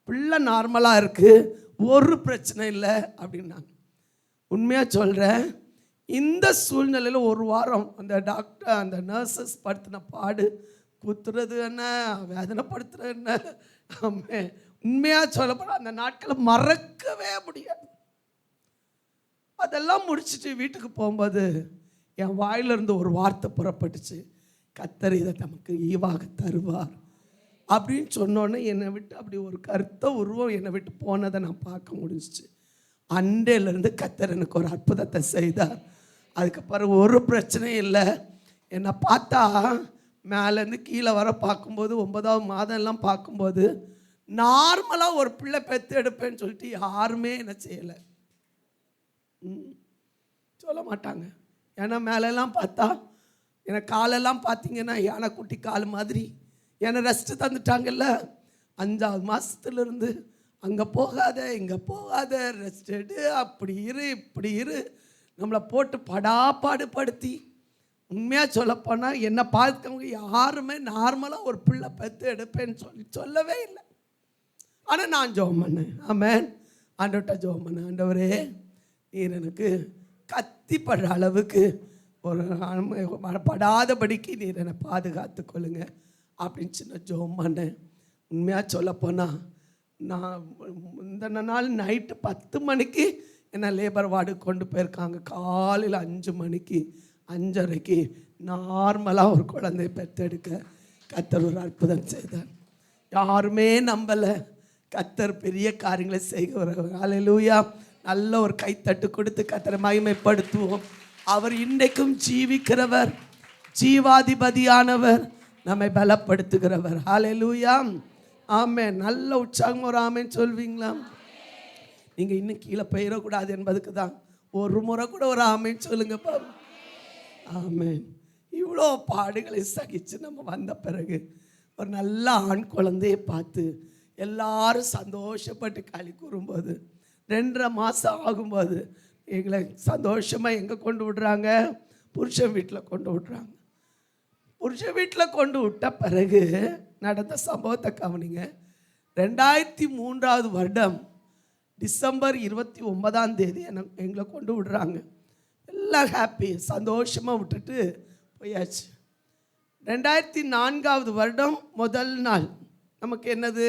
பிள்ளை நார்மலாக இருக்குது, ஒரு பிரச்சனை இல்லை அப்படின்னாங்க. உண்மையாக சொல்கிறேன், இந்த சூழ்நிலையில் 1 வாரம் அந்த டாக்டர் அந்த நர்சஸ் படுத்தின பாடு, குத்துறது என்ன, வேதனைப்படுத்துறது என்ன, உண்மையாக சொல்லப்போனால் அந்த நாட்களை மறக்கவே முடியாது. அதெல்லாம் முடிச்சுட்டு வீட்டுக்கு போகும்போது என் வாயிலிருந்து ஒரு வார்த்தை புறப்பட்டுச்சு, கர்த்தர் இதை நமக்கு ஈவாக தருவார் அப்படின்னு சொன்னோன்னே என்னை விட்டு அப்படி ஒரு கருத்த உருவம் என்னை விட்டு போனதை நான் பார்க்க முடிஞ்சிச்சு. அண்டையிலேருந்து கர்த்தர் எனக்கு ஒரு அற்புதத்தை செய்தார். அதுக்கப்புறம் ஒரு பிரச்சனையும் இல்லை. என்னை பார்த்தா மேலேருந்து கீழே வர பார்க்கும்போது 9ஆவது மாதம் எல்லாம் பார்க்கும்போது நார்மலாக ஒரு பிள்ளை பெற்று எடுப்பேன்னு சொல்லிட்டு யாருமே என்ன செய்யலை, சொல்ல மாட்டாங்க. ஏன்னா மேலெல்லாம் பார்த்தா எனக்கு காலெல்லாம் பார்த்தீங்கன்னா யானைக்குட்டி கால் மாதிரி என்னை ரெஸ்ட்டு தந்துட்டாங்கல்ல. 5ஆவது மாதத்துலேருந்து அங்கே போகாத இங்கே போகாத, ரெஸ்ட் எடு, அப்படி இரு இப்படி இரு, நம்மளை போட்டு பாடுபடுத்தி. உண்மையாக சொல்லப்போனால் என்னை பார்க்கவங்க யாருமே நார்மலாக ஒரு பிள்ளை பெற்று எடுப்பேன்னு சொல்லவே இல்லை. ஆனால் நான் ஜெபம் பண்ணேன், ஆமென், ஆண்டவர்கிட்ட ஜெபம் பண்ணேன், ஆண்டவரே நீர் எனக்கு கத்திப்படுற அளவுக்கு ஒரு படாதபடிக்கு நீர் என்னை பாதுகாத்து கொள்ளுங்க அப்படின்னு சின்ன ஜெபம் பண்ணேன். உண்மையாக சொல்லப்போனால் நான் இந்த நாள் நைட்டு 10 மணிக்கு என்னை லேபர் வார்டு கொண்டு போயிருக்காங்க. காலையில் 5 மணிக்கு 5:30க்கு நார்மலாக ஒரு குழந்தையை பெற்றெடுக்க கர்த்தர் ஒரு அற்புதம் செய்தார். யாருமே நம்பலை. கர்த்தர் பெரிய காரியங்களை செய்கிறவர். ஹல்லேலூயா. நல்ல ஒரு கைத்தட்டு கொடுத்து கர்த்தரை மகிமைப்படுத்துவோம். அவர் இன்றைக்கும் ஜீவிக்கிறவர், ஜீவாதிபதியானவர், நம்மை பலப்படுத்துகிறவர். ஹல்லேலூயா. ஆமென். நல்ல உற்சாகம் ஒரு ஆமென் சொல்வீங்களா? நீங்கள் இன்னும் கீழே போயிடக்கூடாது என்பதுக்கு தான் ஒரு முறை கூட ஒரு ஆமென் சொல்லுங்கப்பா. ஆமென். இவ்வளோ பாடுகளை சகிச்சு நம்ம வந்த பிறகு ஒரு நல்ல ஆண் குழந்தையை பார்த்து எல்லாரும் சந்தோஷப்பட்டு களி கூறும்போது 2.5 மாதம் ஆகும்போது எங்களை சந்தோஷமாக எங்கே கொண்டு விடுறாங்க? புருஷன் வீட்டில் கொண்டு விடுறாங்க. புருஷன் வீட்டில் கொண்டு விட்ட பிறகு நடந்த சம்பவத்தை கவனிங்க. 2003 வருடம் டிசம்பர் 29 எங்களை கொண்டு விடுறாங்க. எல்லாம் ஹாப்பி, சந்தோஷமாக விட்டுட்டு போயாச்சு. 2004 வருடம் முதல் நாள் நமக்கு என்னது?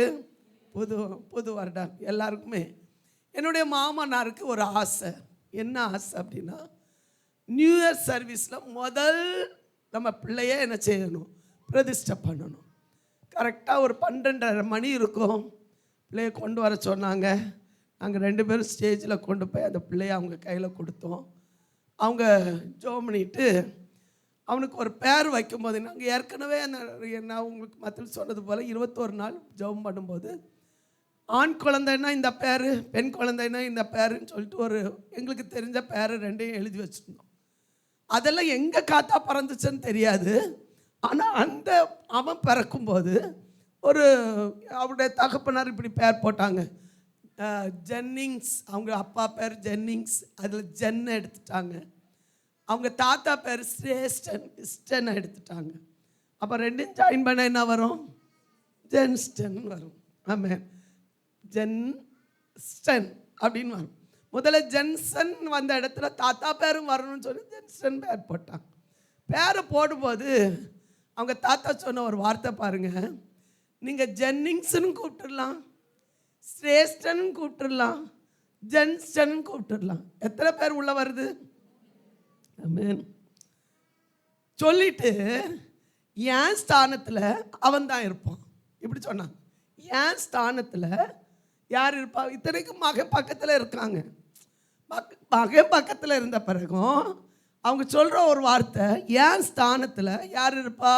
புது வருடம் எல்லாருக்குமே. என்னுடைய மாமனாருக்கு ஒரு ஆசை. என்ன ஆசை அப்படின்னா, நியூ இயர் சர்வீஸில் முதல் நம்ம பிள்ளைய என்ன செய்யணும்? பிரதிஷ்டை பண்ணணும். கரெக்டாக ஒரு 12:30 மணி இருக்கும். பிள்ளைய கொண்டு வர சொன்னாங்க. நாங்கள் 2 பேரும் ஸ்டேஜில் கொண்டு போய் அந்த பிள்ளைய அவங்க கையில் கொடுத்தோம். அவங்க ஜெபம் பண்ணிட்டு அவனுக்கு ஒரு பேர் வைக்கும்போது, நாங்கள் ஏற்கனவே நான் உங்களுக்கு மத்தியில் சொன்னது போல் 21 நாள் ஜெபம் பண்ணும்போது ஆண் குழந்தைன்னா இந்த பேர், பெண் குழந்தைன்னா இந்த பேருன்னு சொல்லிட்டு ஒரு எங்களுக்கு தெரிஞ்ச பேர் 2ஐயும் எழுதி வச்சுருந்தோம். அதெல்லாம் எங்கே காத்தா பறந்துச்சுன்னு தெரியாது. ஆனால் அவன் பிறக்கும்போது ஒரு அவருடைய தகப்பனார் இப்படி பேர் போட்டாங்க, ஜென்னிங்ஸ். அவங்க அப்பா பேர் ஜென்னிங்ஸ், அதில் ஜென்னை எடுத்துட்டாங்க. அவங்க தாத்தா பேர் ஸ்டென் எடுத்துட்டாங்க. அப்போ 2ம் ஜாயின் பண்ண என்ன வரும்? ஜென்ஸ்டன் வரும். ஆமாம், ஜென்ஸ்டன் அப்படின்னு வரும். முதல்ல ஜென்சன் வந்த இடத்துல தாத்தா பேரும் வரணும்னு சொல்லி ஜென்ஸ்டன் பேர் போட்டாங்க. பேரை போடும்போது அவங்க தாத்தா சொன்ன ஒரு வார்த்தை பாருங்க, நீங்கள் ஜென்னிங்ஸ்னு கூப்பிட்டுடலாம், ஸ்ரேஷ்டன் கூப்பிட்டுடலாம், ஜென்ஸ்டன் கூப்பிட்டுடலாம். எத்தனை பேர் உள்ள வருது? ஆமென். சொல்லிட்டு என் ஸ்தானத்தில் அவன் தான் இருப்பான் இப்படி சொன்னான். என் ஸ்தானத்தில் யார் இருப்பா? இத்தனைக்கும் மகன் பக்கத்தில் இருக்காங்க. மகன் பக்கத்தில் இருந்த பிறகும் அவங்க சொல்கிற ஒரு வார்த்தை, என் ஸ்தானத்தில் யார் இருப்பா?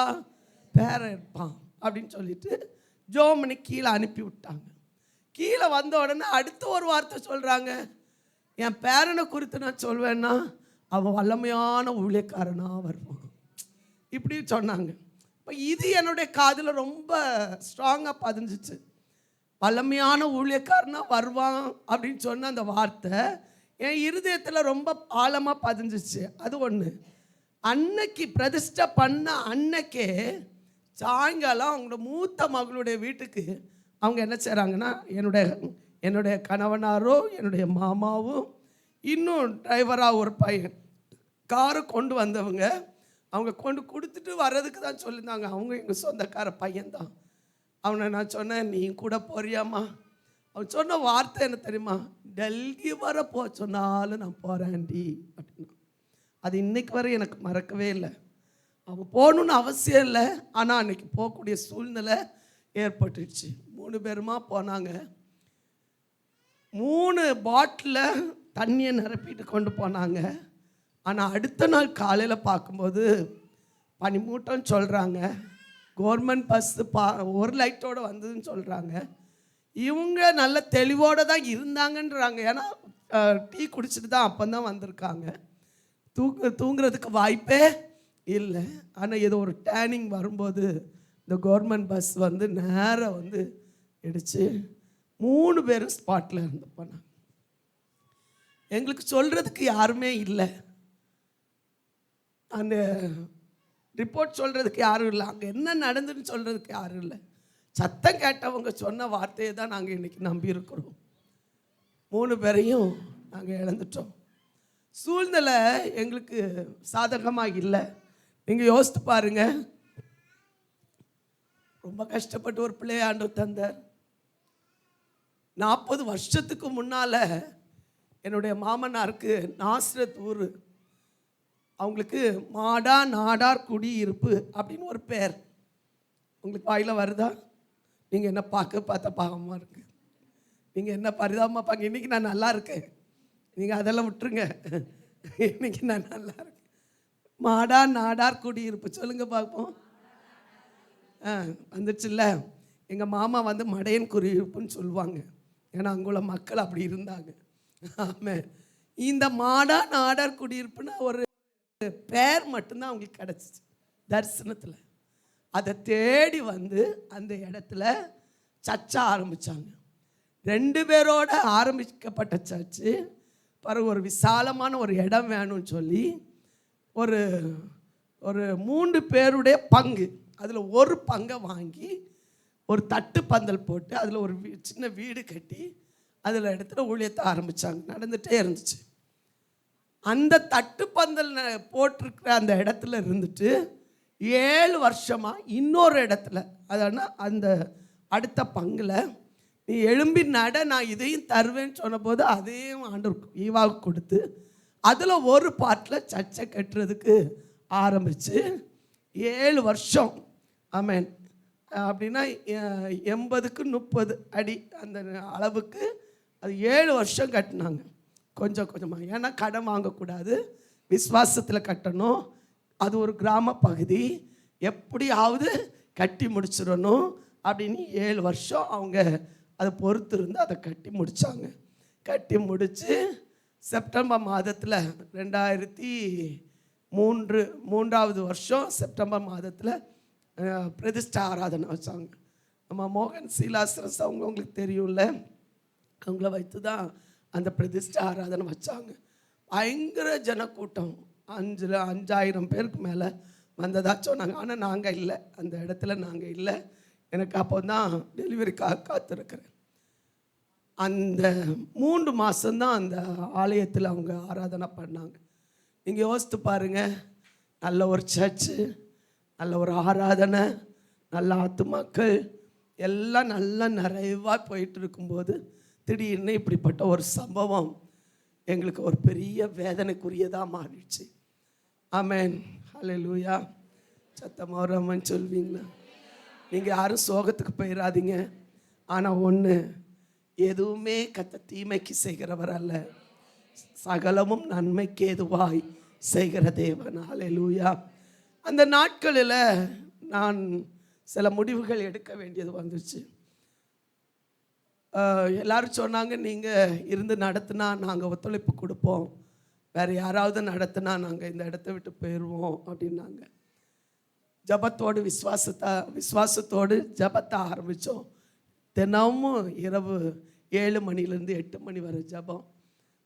பேரன் இருப்பான் அப்படின்னு சொல்லிட்டு ஜோமனி கீழே அனுப்பி விட்டாங்க. கீழே வந்த உடனே அடுத்த ஒரு வார்த்தை சொல்கிறாங்க, என் பேரனை குறித்து நான் சொல்வேன்னா அவன் வல்லமையான ஊழியக்காரனாக வருவான் இப்படி சொன்னாங்க. இப்போ இது என்னுடைய காதில் ரொம்ப ஸ்ட்ராங்காக பதிஞ்சிச்சு. வல்லமையான ஊழியக்காரனாக வருவான் அப்படின்னு சொன்ன அந்த வார்த்தை என் இருதயத்தில் ரொம்ப ஆழமாக பதிஞ்சிச்சு. அது ஒன்று. அன்னைக்கு பிரதிஷ்டை பண்ண அன்னைக்கே சாயங்காலம் அவங்களோட மூத்த மகளுடைய வீட்டுக்கு அவங்க என்ன செய்கிறாங்கன்னா, என்னுடைய கணவனாரோ என்னுடைய மாமாவும் இன்னும் டிரைவராக ஒரு பையன் காரை கொண்டு வந்தவங்க, அவங்க கொண்டு கொடுத்துட்டு வர்றதுக்கு தான் சொல்லியிருந்தாங்க. அவங்க எங்கள் சொந்தக்கார பையன்தான். அவனை நான் சொன்னேன், நீ கூட போறியாம்மா? அவன் சொன்ன வார்த்தை என்ன தெரியுமா? டெல்லி வர சொன்னாலும் நான் போகிறேன்டி அப்படின்னா. அது இன்னைக்கு வரை எனக்கு மறக்கவே இல்லை. அவன் போகணுன்னு அவசியம் இல்லை, ஆனால் அன்றைக்கி போகக்கூடிய சூழ்நிலை ஏற்பட்டுச்சு. 3 பேருமா போனாங்க. 3 பாட்டிலில் தண்ணியை நிரப்பிட்டு கொண்டு போனாங்க. ஆனால் அடுத்த நாள் காலையில் பார்க்கும்போது பனிமூட்டம் சொல்கிறாங்க. கவர்மெண்ட் பஸ்ஸு ஒரு லைட்டோடு வந்ததுன்னு சொல்கிறாங்க. இவங்க நல்ல தெளிவோடு தான் இருந்தாங்கன்றாங்க. ஏன்னா டீ குடிச்சிட்டு தான் அப்போ தான் வந்திருக்காங்க. தூங்குறதுக்கு வாய்ப்பே இல்லை. ஆனால் ஏதோ ஒரு டேர்னிங் வரும்போது இந்த கவர்மெண்ட் பஸ் வந்து நேராக வந்து இடிச்சு 3 பேரும் ஸ்பாட்டில் இருந்து போனாங்க. எங்களுக்கு சொல்கிறதுக்கு யாருமே இல்லை, அந்த ரிப்போர்ட் சொல்கிறதுக்கு யாரும் இல்லை, அங்கே என்ன நடந்துன்னு சொல்கிறதுக்கு யாரும் இல்லை. சத்தம் கேட்டவங்க சொன்ன வார்த்தையை தான் நாங்கள் இன்றைக்கி நம்பியிருக்கிறோம். 3 பேரையும் நாங்கள் இழந்துட்டோம். சூழ்நிலை எங்களுக்கு சாதகமாக இல்லை. நீங்கள் யோசித்து பாருங்கள், ரொம்ப கஷ்டப்பட்டு ஒரு பிள்ளையை ஆண்டவர் தந்தார். 40 வருஷத்துக்கு முன்னால் என்னுடைய மாமனாருக்கு நாசரத் ஊர் அவங்களுக்கு மாடா நாடார் குடியிருப்பு அப்படின்னு ஒரு பேர். உங்களுக்கு வாயில் வருதா? நீங்கள் என்ன பார்த்தா பாவமாக இருக்கு, நீங்கள் என்ன பரிதாபமாக பார்க்க. இன்றைக்கி நான் நல்லா இருக்கேன், நீங்கள் அதெல்லாம் விட்டுருங்க. இன்றைக்கி நான் நல்லா இருக்கேன். மாடா நாடார் குடியிருப்பு சொல்லுங்கள் பார்ப்போம். வந்துச்சுல்ல. எங்கள் மாமா வந்து மடையன் குடியிருப்புன்னு சொல்லுவாங்க, ஏன்னா அங்குள்ள மக்கள் அப்படி இருந்தாங்க. ஆமாம். இந்த மாடா நாடார் குடியிருப்புன்னா ஒரு பேர் மட்டும்தான் அவங்களுக்கு கிடச்சிச்சு தரிசனத்தில். அதை தேடி வந்து அந்த இடத்துல சர்ச்சை ஆரம்பித்தாங்க. 2 பேரோட ஆரம்பிக்கப்பட்ட சர்ச்சு பிறகு ஒரு விசாலமான ஒரு இடம் வேணும்னு சொல்லி ஒரு 3 பேருடைய பங்கு, அதில் ஒரு பங்கை வாங்கி ஒரு தட்டு பந்தல் போட்டு அதில் ஒரு சின்ன வீடு கட்டி அதில் இடத்துல ஊழியத்தை ஆரம்பித்தாங்க. நடந்துகிட்டே இருந்துச்சு. அந்த தட்டு பந்தல் போட்டிருக்கிற அந்த இடத்துல இருந்துட்டு 7 வருஷமாக இன்னொரு இடத்துல, அதனால் அந்த அடுத்த பங்கில் நீ எழும்பி நட, நான் இதையும் தருவேன்னு சொன்னபோது அதையும் ஆண்டவர் ஈவாவுக்கு கொடுத்து அதில் ஒரு பாட்டில் சர்ச்சை கட்டுறதுக்கு ஆரம்பித்து 7 வருஷம். ஆமேன். அப்படின்னா 80க்கு 30 அடி அந்த அளவுக்கு அது 7 வருஷம் கட்டினாங்க. கொஞ்சம் கொஞ்சமாக, ஏன்னா கடன் வாங்கக்கூடாது, விசுவாசத்தில் கட்டணும். அது ஒரு கிராம பகுதி, எப்படியாவது கட்டி முடிச்சிடணும் அப்படின்னு 7 வருஷம் அவங்க அதை பொறுத்து இருந்து அதை கட்டி முடித்தாங்க. கட்டி முடித்து செப்டம்பர் மாதத்தில் 2003 வருஷம் செப்டம்பர் மாதத்தில் பிரதிஷ்டை ஆராதனை வச்சாங்க. நம்ம மோகன் சீலாசரஸ் அவங்களுக்கு தெரியும்ல, அவங்கள வைத்து தான் அந்த பிரதிஷ்டை ஆராதனை வச்சாங்க. பயங்கர ஜனக்கூட்டம், 5000 பேருக்கு மேலே வந்ததா சொன்னாங்க. ஆனால் நாங்கள் இல்லை, அந்த இடத்துல நாங்கள் இல்லை. எனக்கு அப்போ தான் டெலிவரிக்காக காத்திருக்கிறேன். அந்த 3 மாதம்தான் அந்த ஆலயத்தில் அவங்க ஆராதனை பண்ணாங்க. நீங்கள் யோசித்து பாருங்கள், நல்ல ஒரு சர்ச்சு, நல்ல ஒரு ஆராதனை, நல்ல ஆத்துமாக்கள் எல்லாம் நல்லா நிறைவாக போயிட்டு இருக்கும்போது திடீர்னு இப்படிப்பட்ட ஒரு சம்பவம் எங்களுக்கு ஒரு பெரிய வேதனைக்குரியதாக மாறிடுச்சு. ஆமேன். ஹல்லேலூயா. சத்தமாக ரம்மன் சொல்வீங்களா? நீங்கள் யாரும் சோகத்துக்கு போயிடாதீங்க. ஆனால் ஒன்று, எதுவுமே தீமைக்கு செய்கிறவர் அல்ல, சகலமும் நன்மைக்கு ஏதுவாய் செய்கிற தேவன். ஹல்லேலூயா. அந்த நாட்களில் நான் சில முடிவுகள் எடுக்க வேண்டியது வந்துச்சு. எல்லோரும் சொன்னாங்க, நீங்கள் இருந்து நடத்தினா நாங்கள் ஒத்துழைப்பு கொடுப்போம், வேறு யாராவது நடத்தினா நாங்கள் இந்த இடத்த விட்டு போயிடுவோம் அப்படின்னாங்க. ஜபத்தோடு விசுவாசத்தோடு ஜபத்தை ஆரம்பித்தோம். தினமும் இரவு 7 மணிலேருந்து 8 மணி வரை ஜபம்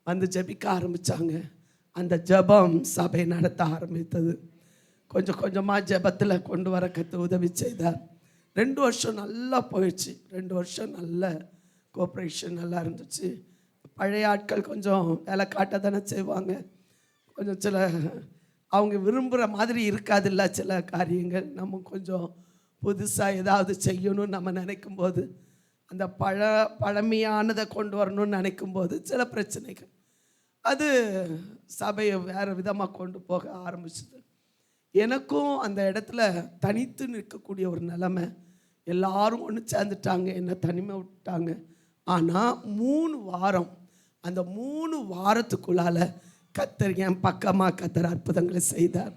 வந்து ஜபிக்க ஆரம்பித்தாங்க. அந்த ஜபம் சபை நடத்த ஆரம்பித்தது. கொஞ்சம் கொஞ்சமாக ஜபத்தில் கொண்டு வர உதவி செய்தார். 2 வருஷம் நல்லா போயிடுச்சு. 2 வருஷம் நல்ல கோஆப்ரேஷன் நல்லா இருந்துச்சு. பழைய ஆட்கள் கொஞ்சம் வேலை காட்ட தானே செய்வாங்க, கொஞ்சம் சில அவங்க விரும்புகிற மாதிரி இருக்காதில்ல சில காரியங்கள். நம்ம கொஞ்சம் புதுசாக ஏதாவது செய்யணும்னு நம்ம நினைக்கும்போது, அந்த பழமையானதை கொண்டு வரணும்னு நினைக்கும்போது சில பிரச்சனைகள், அது சபையை வேறு விதமாக கொண்டு போக ஆரம்பிச்சுது. எனக்கும் அந்த இடத்துல தனித்து நிற்கக்கூடிய ஒரு நிலைமை. எல்லாரும் ஒன்று சேர்ந்துட்டாங்க, என்னை தனிமை விட்டாங்க. ஆனால் 3 வாரம், அந்த 3 வாரத்துக்குள்ளால் கர்த்தர் என் பக்கமாக கர்த்தர் அற்புதங்களை செய்தார்.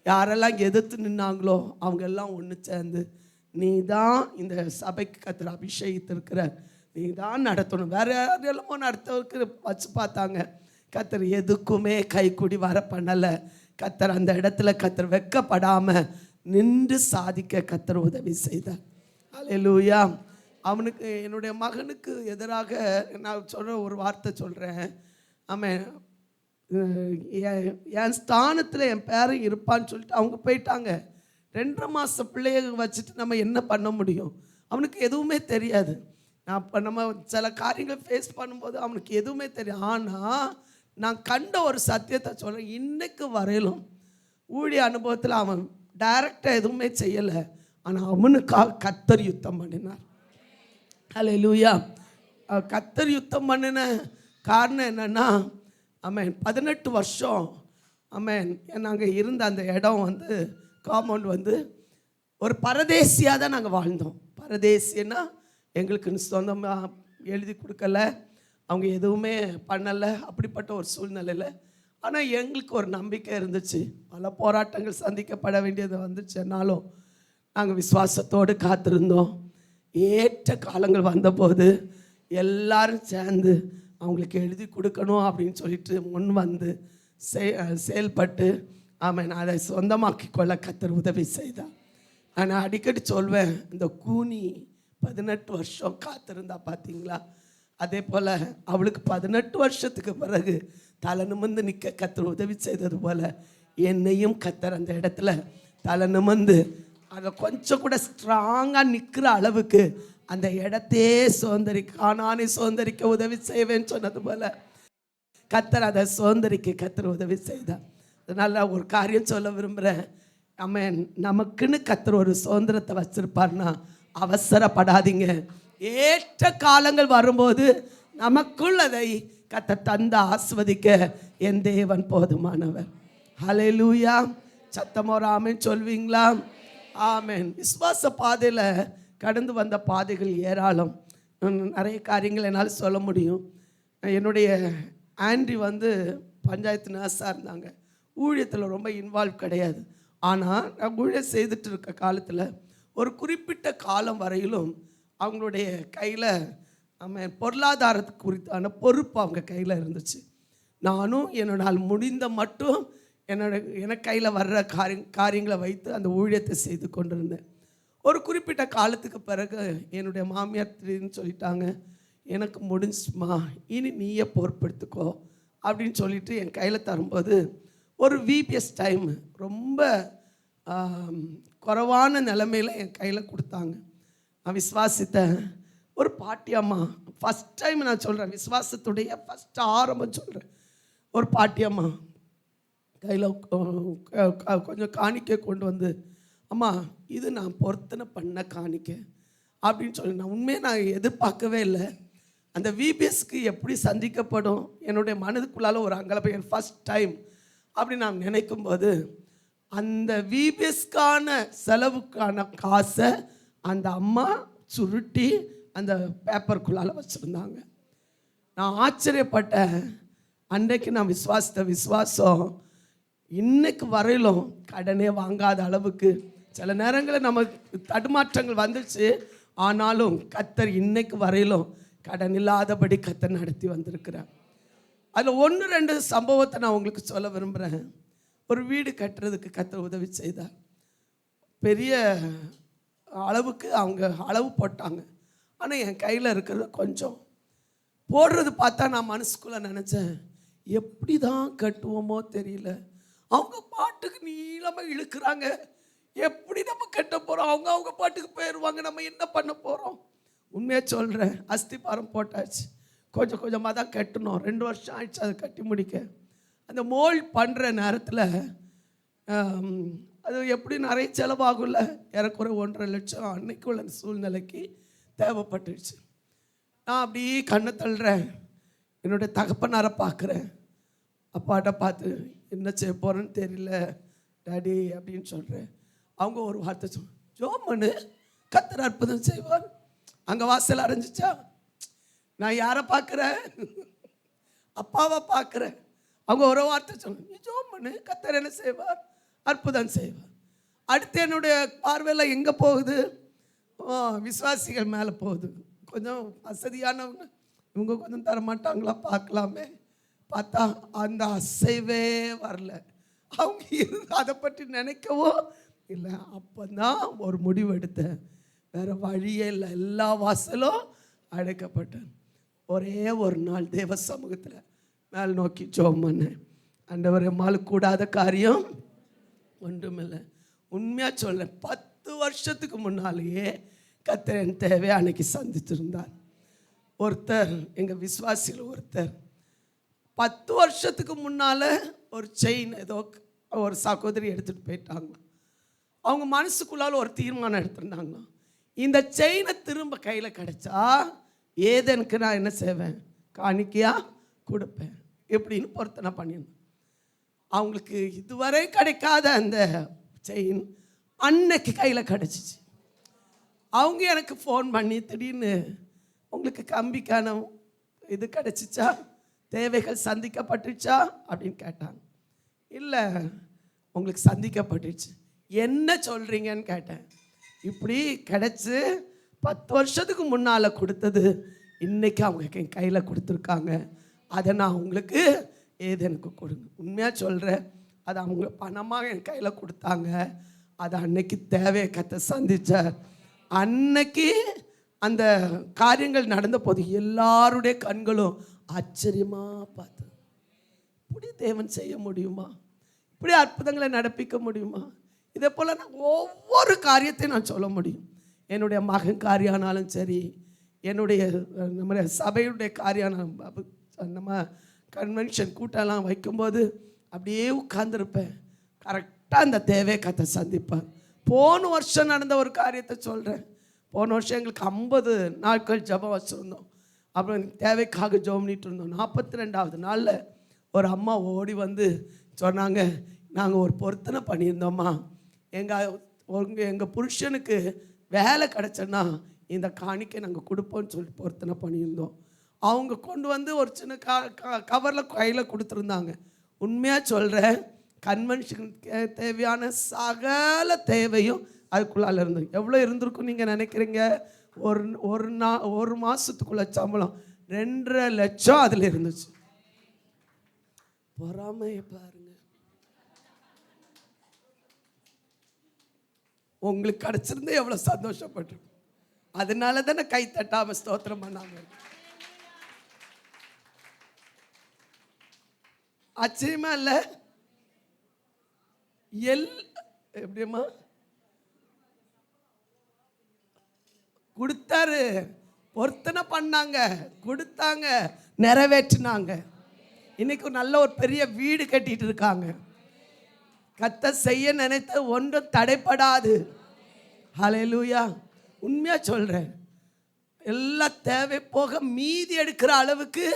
யாரெல்லாம் எதிர்த்து நின்னாங்களோ அவங்க எல்லாம் ஒன்று சேர்ந்து, நீ தான் இந்த சபைக்கு கர்த்தர் அபிஷேகித்திருக்கிற, நீ தான் நடத்தணும். வேறு யாரெல்லாமோ நடத்தவருக்கு வச்சு பார்த்தாங்க. கர்த்தர் எதுக்குமே கைக்கூடி வர பண்ணலை. கர்த்தர் அந்த இடத்துல கர்த்தர் வெட்கப்படாமல் நின்று சாதிக்க கர்த்தர் உதவி செய்தார். அல்லேலூயா. அவனுக்கு, என்னுடைய மகனுக்கு எதிராக நான் சொல்கிற ஒரு வார்த்தை சொல்கிறேன். ஆமாம், என் ஸ்தானத்தில் என் பேரன் இருப்பான்னு சொல்லிட்டு அவங்க போயிட்டாங்க. 2.5 மாத பிள்ளைய வச்சுட்டு நம்ம என்ன பண்ண முடியும்? அவனுக்கு எதுவுமே தெரியாது. நான் இப்போ நம்ம சில காரியங்களை ஃபேஸ் பண்ணும்போது அவனுக்கு எதுவுமே தெரியும். ஆனால் நான் கண்ட ஒரு சத்தியத்தை சொல்கிறேன். இன்னைக்கு வரையிலும் ஊழிய அனுபவத்தில் அவன் டைரக்டாக எதுவுமே செய்யலை, ஆனால் அவனுக்காக கர்த்தர் யுத்தம் பண்ணினார். ஹல்லேலூயா. கர்த்தர் யுத்தம் பண்ணின காரணம் என்னென்னா, அவன் 18 வருஷம் ஆமென். நாங்கள் இருந்த அந்த இடம் வந்து காம்பவுண்ட் வந்து ஒரு பரதேசியாக தான் நாங்கள் வாழ்ந்தோம். பரதேசின்னா எங்களுக்குன்னு சொந்தமாக எழுதி கொடுக்கல, அவங்க எதுவுமே பண்ணலை, அப்படிப்பட்ட ஒரு சூழ்நிலையில். ஆனால் எங்களுக்கு ஒரு நம்பிக்கை இருந்துச்சு. பல போராட்டங்கள் சந்திக்கப்பட வேண்டியது வந்துச்சுன்னாலும் நாங்கள் விசுவாசத்தோடு காத்திருந்தோம். ஏற்ற காலங்கள் வந்தபோது எல்லாரும் சேர்ந்து அவங்களுக்கு எழுதி கொடுக்கணும் அப்படின்னு சொல்லிட்டு முன் வந்து செயல்பட்டு ஆமாம் அதை சொந்தமாக்கி கொள்ள கர்த்தர் உதவி செய்தார். நான் அடிக்கடி சொல்வேன், இந்த கூனி 18 வருஷம் காத்திருந்தா பார்த்தீங்களா, அதே போல் அவளுக்கு 18 வருஷத்துக்கு பிறகு தலை நிமிர்ந்து நிற்க கர்த்தர் உதவி செய்தது போல் என்னையும் கர்த்தர் அந்த இடத்துல தலை நிமிர்ந்து அதை கொஞ்சம் கூட ஸ்ட்ராங்காக நிற்கிற அளவுக்கு அந்த இடத்தையே கானானை சுதந்திரிக்க உதவி செய்வேன்னு சொன்னது போல் கர்த்தர் அதை சுதந்திரிக்க கர்த்தர் உதவி செய்தார். அதனால் ஒரு காரியம் சொல்ல விரும்புகிறேன். ஆமென். நமக்குன்னு கர்த்தர் ஒரு சுதந்திரத்தை வச்சிருப்பார்னா அவசரப்படாதீங்க. ஏற்ற காலங்கள் வரும்போது நமக்குள் அதை கர்த்தர் தந்து ஆஸ்வதிக்க என் தேவன் போதுமானவர். ஹல்லேலூயா. சத்தமோர ஆமென் சொல்வீங்களா? ஆமென். விசுவாச பாதையில் கடந்து வந்த பாதைகள் ஏராளம். நிறைய காரியங்கள் என்னால் சொல்ல முடியும். என்னுடைய ஆண்ட்ரி வந்து பஞ்சாயத்து நர்ஸாக இருந்தாங்க. ஊழியத்தில் ரொம்ப இன்வால்வ் கிடையாது. ஆனால் நான் ஊழியம் செய்துட்டு இருக்க காலத்தில் ஒரு குறிப்பிட்ட காலம் வரையிலும் அவங்களுடைய கையில் நம்ம பொருளாதாரத்துக்கு குறித்தான பொறுப்பு அவங்க கையில் இருந்துச்சு. நானும் என்னோட முடிந்த மட்டும் எனக்கு கையில் வர்ற காரியங்களை வைத்து அந்த ஊழியத்தை செய்து கொண்டிருந்தேன். ஒரு குறிப்பிட்ட காலத்துக்கு பிறகு என்னுடைய மாமியார் திடீர்னு சொல்லிட்டாங்க, எனக்கு முடிஞ்சுமா, இனி நீயே பொறுப்பெடுத்துக்கோ அப்படின்னு சொல்லிட்டு என் கையில் தரும்போது ஒரு விபிஎஸ் டைம் ரொம்ப குறைவான நிலைமையில் என் கையில் கொடுத்தாங்க. நான் விசுவாசித்தேன். ஒரு பாட்டியம்மா, ஃபஸ்ட் டைம் நான் சொல்கிறேன், விசுவாசத்துடைய ஃபஸ்ட் ஆரம்பம் சொல்கிறேன். ஒரு பாட்டியம்மா கையில் கொஞ்சம் காணிக்கை கொண்டு வந்து, அம்மா இது நான் பொருத்தனை பண்ண காணிக்கை அப்படின்னு சொல்லி, நான் உண்மையை நான் எதிர்பார்க்கவே இல்லை. அந்த விபிஎஸ்க்கு எப்படி சந்திக்கப்படும் என்னுடைய மனதுக்குள்ளால் ஒரு அங்கலப்பை. என் ஃபஸ்ட் டைம் அப்படி நான் நினைக்கும்போது அந்த விபிஎஸ்க்கான செலவுக்கான காசை அந்த அம்மா சுருட்டி அந்த பேப்பருக்குள்ளால் வச்சுருந்தாங்க. நான் ஆச்சரியப்பட்டேன். அன்றைக்கு நான் விசுவாசித்த விசுவாசம் இன்னைக்கு வரையிலும் கடனே வாங்காத அளவுக்கு. சில நேரங்களில் நமக்கு தடுமாற்றங்கள் வந்துச்சு, ஆனாலும் கர்த்தர் இன்னைக்கு வரையிலும் கடன் இல்லாதபடி கர்த்தர் நடத்தி வந்திருக்கிறார். அதில் 1-2 சம்பவத்தை நான் உங்களுக்கு சொல்ல விரும்புகிறேன். ஒரு வீடு கட்டுறதுக்கு கர்த்தர் உதவி செய்தார். பெரிய அளவுக்கு அவங்க அளவு போட்டாங்க. ஆனால் என் கையில் இருக்கிறது கொஞ்சம். போடுறது பார்த்தா நான் மனசுக்குள்ளே நினச்சேன், எப்படி தான் கட்டுவோமோ தெரியல. அவங்க பாட்டுக்கு நீளமாக இழுக்கிறாங்க, எப்படி நம்ம கட்ட போகிறோம்? அவங்க பாட்டுக்கு போயிடுவாங்க, நம்ம என்ன பண்ண போகிறோம்? உண்மையாக சொல்கிறேன், அஸ்திபாரம் போட்டாச்சு. கொஞ்சம் கொஞ்சமாக தான் கட்டணும். 2 வருஷம் ஆயிடுச்சு அதை கட்டி முடிக்க. அந்த மோல்ட் பண்ணுற நேரத்தில் அது எப்படி நிறைய செலவாகும்ல, ஏறக்குறை 1.5 லட்சம் அன்னைக்கு உள்ள சூழ்நிலைக்கு தேவைப்பட்டுடுச்சு. நான் அப்படி கண்ணை தள்ளுறேன். என்னுடைய தகப்பனாரை பார்க்குறேன். அப்பாட்ட பார்த்து, என்ன செய்ய போகிறேன்னு தெரியல டாடி அப்படின்னு சொல்கிறேன். அவங்க ஒரு வார்த்தை ஜோமனு கர்த்தர் அற்புதம் செய்வார். அங்கே வாசல் அரைஞ்சிச்சா? நான் யாரை பார்க்குறேன்? அப்பாவை பார்க்குறேன். அவங்க ஒரு வார்த்தை சொன்னாங்க, ஜோமனு கர்த்தர் என்ன செய்வார்? அற்புதம் செய்வார். அடுத்து என்னுடைய பார்வையில் எங்கே போகுது? விசுவாசிகள் மேலே போகுது. கொஞ்சம் வசதியானவங்க, இவங்க கொஞ்சம் தரமாட்டாங்களா பார்க்கலாமே. பார்த்தா அந்த அசைவே வரல. அவங்க இருந்து அதை பற்றி நினைக்கவோ இல்லை. அப்போ தான் ஒரு முடிவு எடுத்தேன், வேறு வழியே இல்லை, எல்லா வாசலும் அடைக்கப்பட்டேன். ஒரே ஒரு நாள் தேவ சமூகத்தில் மேல் நோக்கி ஜெபம் பண்ணேன். ஆண்டவரே, எம்மால் கூடாத காரியம் ஒன்றுமில்லை. உண்மையாக சொல்கிறேன், 10 வருஷத்துக்கு முன்னாலேயே கர்த்தர் என் தேவையை அன்னைக்கு சந்திச்சிருந்தார். ஒருத்தர், எங்கள் விசுவாசியில் ஒருத்தர் 10 வருஷத்துக்கு முன்னால் ஒரு செயின் ஏதோ ஒரு சகோதரி எடுத்துகிட்டு போயிட்டாங்க. அவங்க மனசுக்குள்ளால் ஒரு தீர்மானம் எடுத்துருந்தாங்க, இந்த செயினை திரும்ப கையில் கிடைச்சா ஏதனுக்கு நான் என்ன செய்வேன்? காணிக்கையாக கொடுப்பேன் எப்படின்னு பொருத்தனை பண்ணியிருந்தேன். அவங்களுக்கு இதுவரை கிடைக்காத அந்த செயின் அன்னைக்கு கையில் கிடச்சிச்சு. அவங்க எனக்கு ஃபோன் பண்ணி திடீர்னு உங்களுக்கு கம்பிக்கான இது கிடச்சிச்சா, தேவைகள் சந்திக்கப்பட்டுச்சா அப்படின்னு கேட்டாங்க. இல்லை உங்களுக்கு சந்திக்கப்பட்டுச்சு. என்ன சொல்கிறீங்கன்னு கேட்டேன். இப்படி கிடச்சி 10 வருஷத்துக்கு முன்னால் கொடுத்தது இன்றைக்கி அவங்க என் கையில் கொடுத்துருக்காங்க. அதை நான் உங்களுக்கு ஏது எனக்கு கொடுங்க. உண்மையாக சொல்கிறேன், அதை அவங்க பணமாக என் கையில் கொடுத்தாங்க. அதை அன்னைக்கு தேவையை கத்த சந்தித்தார். அன்னைக்கு அந்த காரியங்கள் நடந்த போது எல்லாருடைய கண்களும் ஆச்சரியமாக பார்த்து, இப்படி தேவன் செய்ய முடியுமா, இப்படி அற்புதங்களை நடப்பிக்க முடியுமா? இதே போல் நான் ஒவ்வொரு காரியத்தையும் நான் சொல்ல முடியும். என்னுடைய மகன் காரியானாலும் சரி, என்னுடைய நம்ம சபையுடைய காரியானாலும், நம்ம கன்வென்ஷன் கூட்டம்லாம் வைக்கும்போது அப்படியே உட்கார்ந்துருப்பேன். கரெக்டாக அந்த தேவையை கத்த சந்திப்பேன். போன வருஷம் நடந்த ஒரு காரியத்தை சொல்கிறேன். போன வருஷம் எங்களுக்கு 50 நாட்கள் ஜெபம் வச்சுருந்தோம். அப்புறம் தேவைக்காக ஜெபம் பண்ணிட்டு இருந்தோம். 42வது நாளில் ஒரு அம்மா ஓடி வந்து சொன்னாங்க, நாங்கள் ஒரு பொருத்தனை பண்ணியிருந்தோம்மா, எங்கள் புருஷனுக்கு வேலை கிடச்சேன்னா இந்த காணிக்கை நாங்கள் கொடுப்போம்னு சொல்லி பொருத்தனை பண்ணியிருந்தோம். அவங்க கொண்டு வந்து ஒரு சின்ன கவரில் கையில் கொடுத்துருந்தாங்க. உண்மையாக சொல்கிறேன், கன்வென்ஷனுக்கு தேவையான சகல தேவையும் அதுக்குள்ளால் இருந்தது. எவ்வளோ இருந்திருக்கும் நீங்கள் நினைக்கிறீங்க? ஒரு மாதத்துக்குள்ள சம்பளம் 2.5 லட்சம் அதில் இருந்துச்சு. பொறாமையை பாருங்க. உங்களுக்கு கிடச்சிருந்தா எவ்வளோ சந்தோஷப்பட்டு, அதனால தானே கை தட்டாமல் ஸ்தோத்திரம் பண்ணாங்க. ஆச்சரியமா இல்லை? எப்படியம்மா கொடுத்தாரு, பொருத்தனை பண்ணாங்க, கொடுத்தாங்க, நிறைவேற்றினாங்க. இன்னைக்கு நல்ல ஒரு பெரிய வீடு கட்டிட்டு இருக்காங்க. கத்த செய்ய நினைத்த ஒன்றும் தடைப்படாது. ஹல்லேலூயா. உண்மையா சொல்றேன், எல்லா தேவை போக மீதி எடுக்கிற அளவுக்கு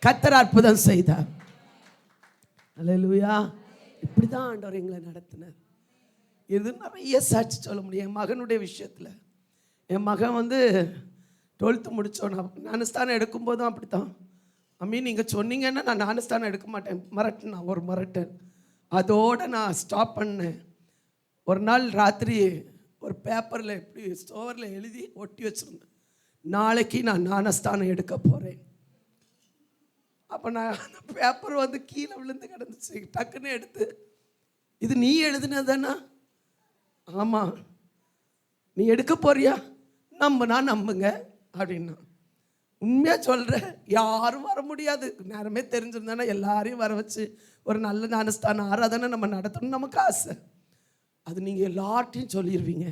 கத்தர் அற்புதம் செய்தார். ஹல்லேலூயா. இப்படிதான் ஆண்டவர் எங்களை நடத்தினார். இது நிறைய சாட்சி சொல்ல முடியும். என் மகனுடைய விஷயத்தில், என் மகன் வந்து 12th முடித்தோன்னா ஞானஸ்தானம் எடுக்கும்போதும் அப்படித்தான். அம்மி நீங்கள் சொன்னீங்கன்னா நான் ஞானஸ்தானம் எடுக்க மாட்டேன் மிரட்டினா ஒரு மிரட்டு. அதோடு நான் ஸ்டாப் பண்ணேன். ஒரு நாள் ராத்திரி ஒரு பேப்பரில் எப்படி ஸ்டோரில் எழுதி ஒட்டி வச்சுருந்தேன், நாளைக்கு நான் ஞானஸ்தானம் எடுக்க போகிறேன். அப்போ நான் அந்த பேப்பர் வந்து கீழே விழுந்து கிடந்துச்சு. டக்குன்னு எடுத்து, இது நீ எழுதுனதானா? ஆமாம். நீ எடுக்க போறியா? நம்புங்க அப்படின்னா. உண்மையாக சொல்கிறேன், யாரும் வர முடியாது. நேரமே தெரிஞ்சிருந்தானா எல்லாரையும் வர வச்சு ஒரு நல்ல ஞானஸ்தான ஆராதனை நம்ம நடத்தணும்னு நமக்கு ஆசை. அது நீங்கள் எல்லார்ட்டையும் சொல்லிடுவீங்க,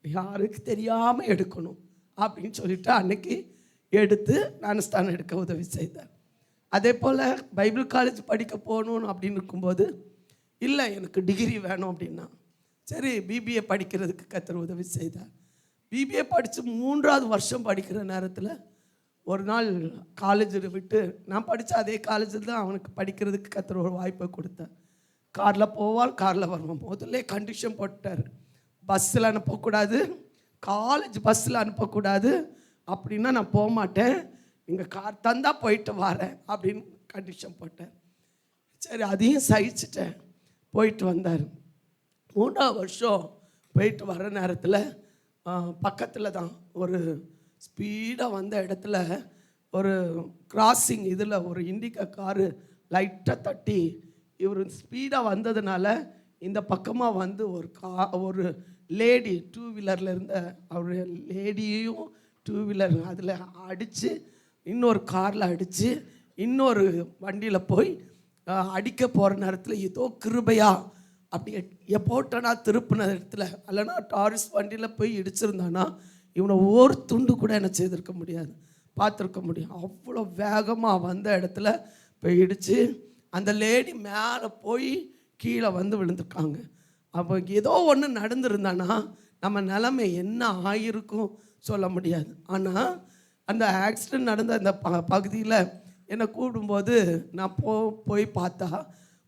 யாருக்கு தெரியாமல் எடுக்கணும் அப்படின்னு சொல்லிட்டு அன்னைக்கு எடுத்து ஞானஸ்தானம் எடுக்க உதவி செய்தார். அதே போல் பைபிள் காலேஜ் படிக்க போகணும் அப்படின்னு இருக்கும்போது, இல்லை எனக்கு டிகிரி வேணும் அப்படின்னா, சரி பிபிஏ படிக்கிறதுக்கு கத்தர் உதவி செய்தார். பிபிஏ படித்து 3வது வருஷம் படிக்கிற நேரத்தில் ஒரு நாள் காலேஜில் விட்டு, நான் படித்த அதே காலேஜில் தான் அவனுக்கு படிக்கிறதுக்கு கத்தர் ஒரு வாய்ப்பை கொடுத்தார். காரில் போவான், காரில் வருவான். முதல்ல கண்டிஷன் போட்டார், பஸ்ஸில் அனுப்பக்கூடாது, காலேஜ் பஸ்ஸில் அனுப்பக்கூடாது, அப்படின்னா நான் போக மாட்டேன், நீங்கள் கார் தந்தால் போயிட்டு வரேன் அப்படின்னு கண்டிஷன் போட்டேன். சரி அதையும் சகிச்சிட்டேன். போயிட்டு வந்தார். 3வது வருஷம் போயிட்டு வர நேரத்தில் பக்கத்தில் தான் ஒரு ஸ்பீடாக வந்த இடத்துல ஒரு கிராசிங் இதில் ஒரு இண்டிகா காரு லைட்டாக தட்டி, இவர் ஸ்பீடாக வந்ததுனால இந்த பக்கமாக வந்து ஒரு லேடி 2 வீலரில் இருந்த அவர் லேடியையும் 2 வீலர் அதில் அடித்து, இன்னொரு காரில் அடித்து, இன்னொரு வண்டியில் போய் அடிக்க போகிற நேரத்தில் ஏதோ கிருபையா அப்படி போட்டனா திருப்பின இடத்துல, இல்லைனா டாரிஸ் வண்டியில் போய் இடிச்சிருந்தானா இவனை ஒரு துண்டு கூட என்ன செய்திருக்க முடியாது, பார்த்துருக்க முடியும். அவ்வளோ வேகமாக வந்த இடத்துல போய் இடித்து அந்த லேடி மேலே போய் கீழே வந்து விழுந்துருக்காங்க. அப்போ ஏதோ ஒன்று நடந்துருந்தானா நம்ம நிலைமை என்ன ஆகிருக்கும் சொல்ல முடியாது. ஆனால் அந்த ஆக்சிடெண்ட் நடந்த அந்த பகுதியில் என்னை கூப்பிடும்போது நான் போய் பார்த்தா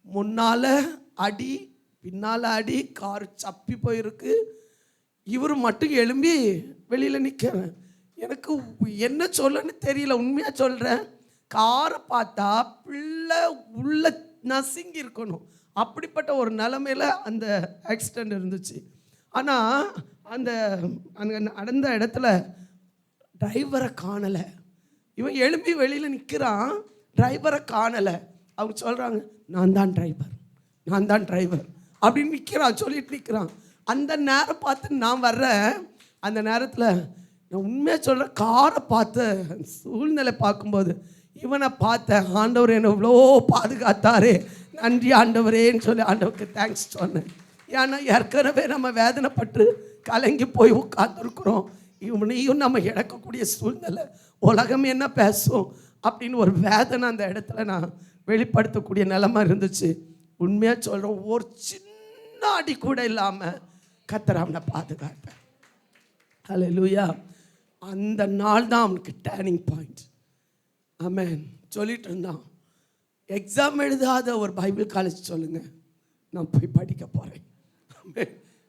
முன்னால அடி, பின்னால் அடி, கார் சப்பி போயிருக்கு. இவர் மட்டும் எழும்பி வெளியில் நிற்கிறேன். எனக்கு என்ன சொல்லன்னு தெரியல. உண்மையாக சொல்கிறேன். காரை பார்த்தா பிள்ளை உள்ள நசுங்கி இருக்கணும். அப்படிப்பட்ட ஒரு நிலைமையில் அந்த ஆக்சிடெண்ட் இருந்துச்சு. ஆனால் அந்த அங்கே நடந்த இடத்துல டிரைவரை காணலை. இவன் எழும்பி வெளியில் நிற்கிறான், டிரைவரை காணலை. அவங்க சொல்கிறாங்க, நான் தான் டிரைவர் அப்படின்னு நிற்கிறான், சொல்லிட்டு நிற்கிறான். அந்த நேரம் பார்த்து நான் வர்றேன். அந்த நேரத்தில் நான் உண்மையாக சொல்கிறேன், காரை பார்த்த சூழ்நிலை பார்க்கும்போது இவனை பார்த்த ஆண்டவர் என்னை இவ்வளோ பாதுகாத்தாரே, நன்றி ஆண்டவரேன்னு சொல்லி ஆண்டவருக்கு தேங்க்ஸ் சொன்னேன். ஏன்னா ஏற்கனவே நம்ம வேதனைப்பட்டு கலங்கி போய் உட்காந்துருக்குறோம். இவனையும் நம்ம இழக்கக்கூடிய சூழ்நிலை, உலகம் என்ன பேசும் அப்படின்னு ஒரு வேதனை அந்த இடத்துல நான் வெளிப்படுத்தக்கூடிய நிலைமை இருந்துச்சு. உண்மையாக சொல்கிறோம், ஒரு சின்ன அடி கூட இல்லாமல் கர்த்தர் அவனை பாதுகாத்தார். ஹல்லேலூயா. அந்த நாள் தான் அவனுக்கு டேர்னிங் பாயிண்ட். ஆமென். சொல்லிட்டு இருந்தான், எக்ஸாம் எழுதாத ஒரு பைபிள் காலேஜ் சொல்லுங்க, நான் போய் படிக்க போகிறேன்.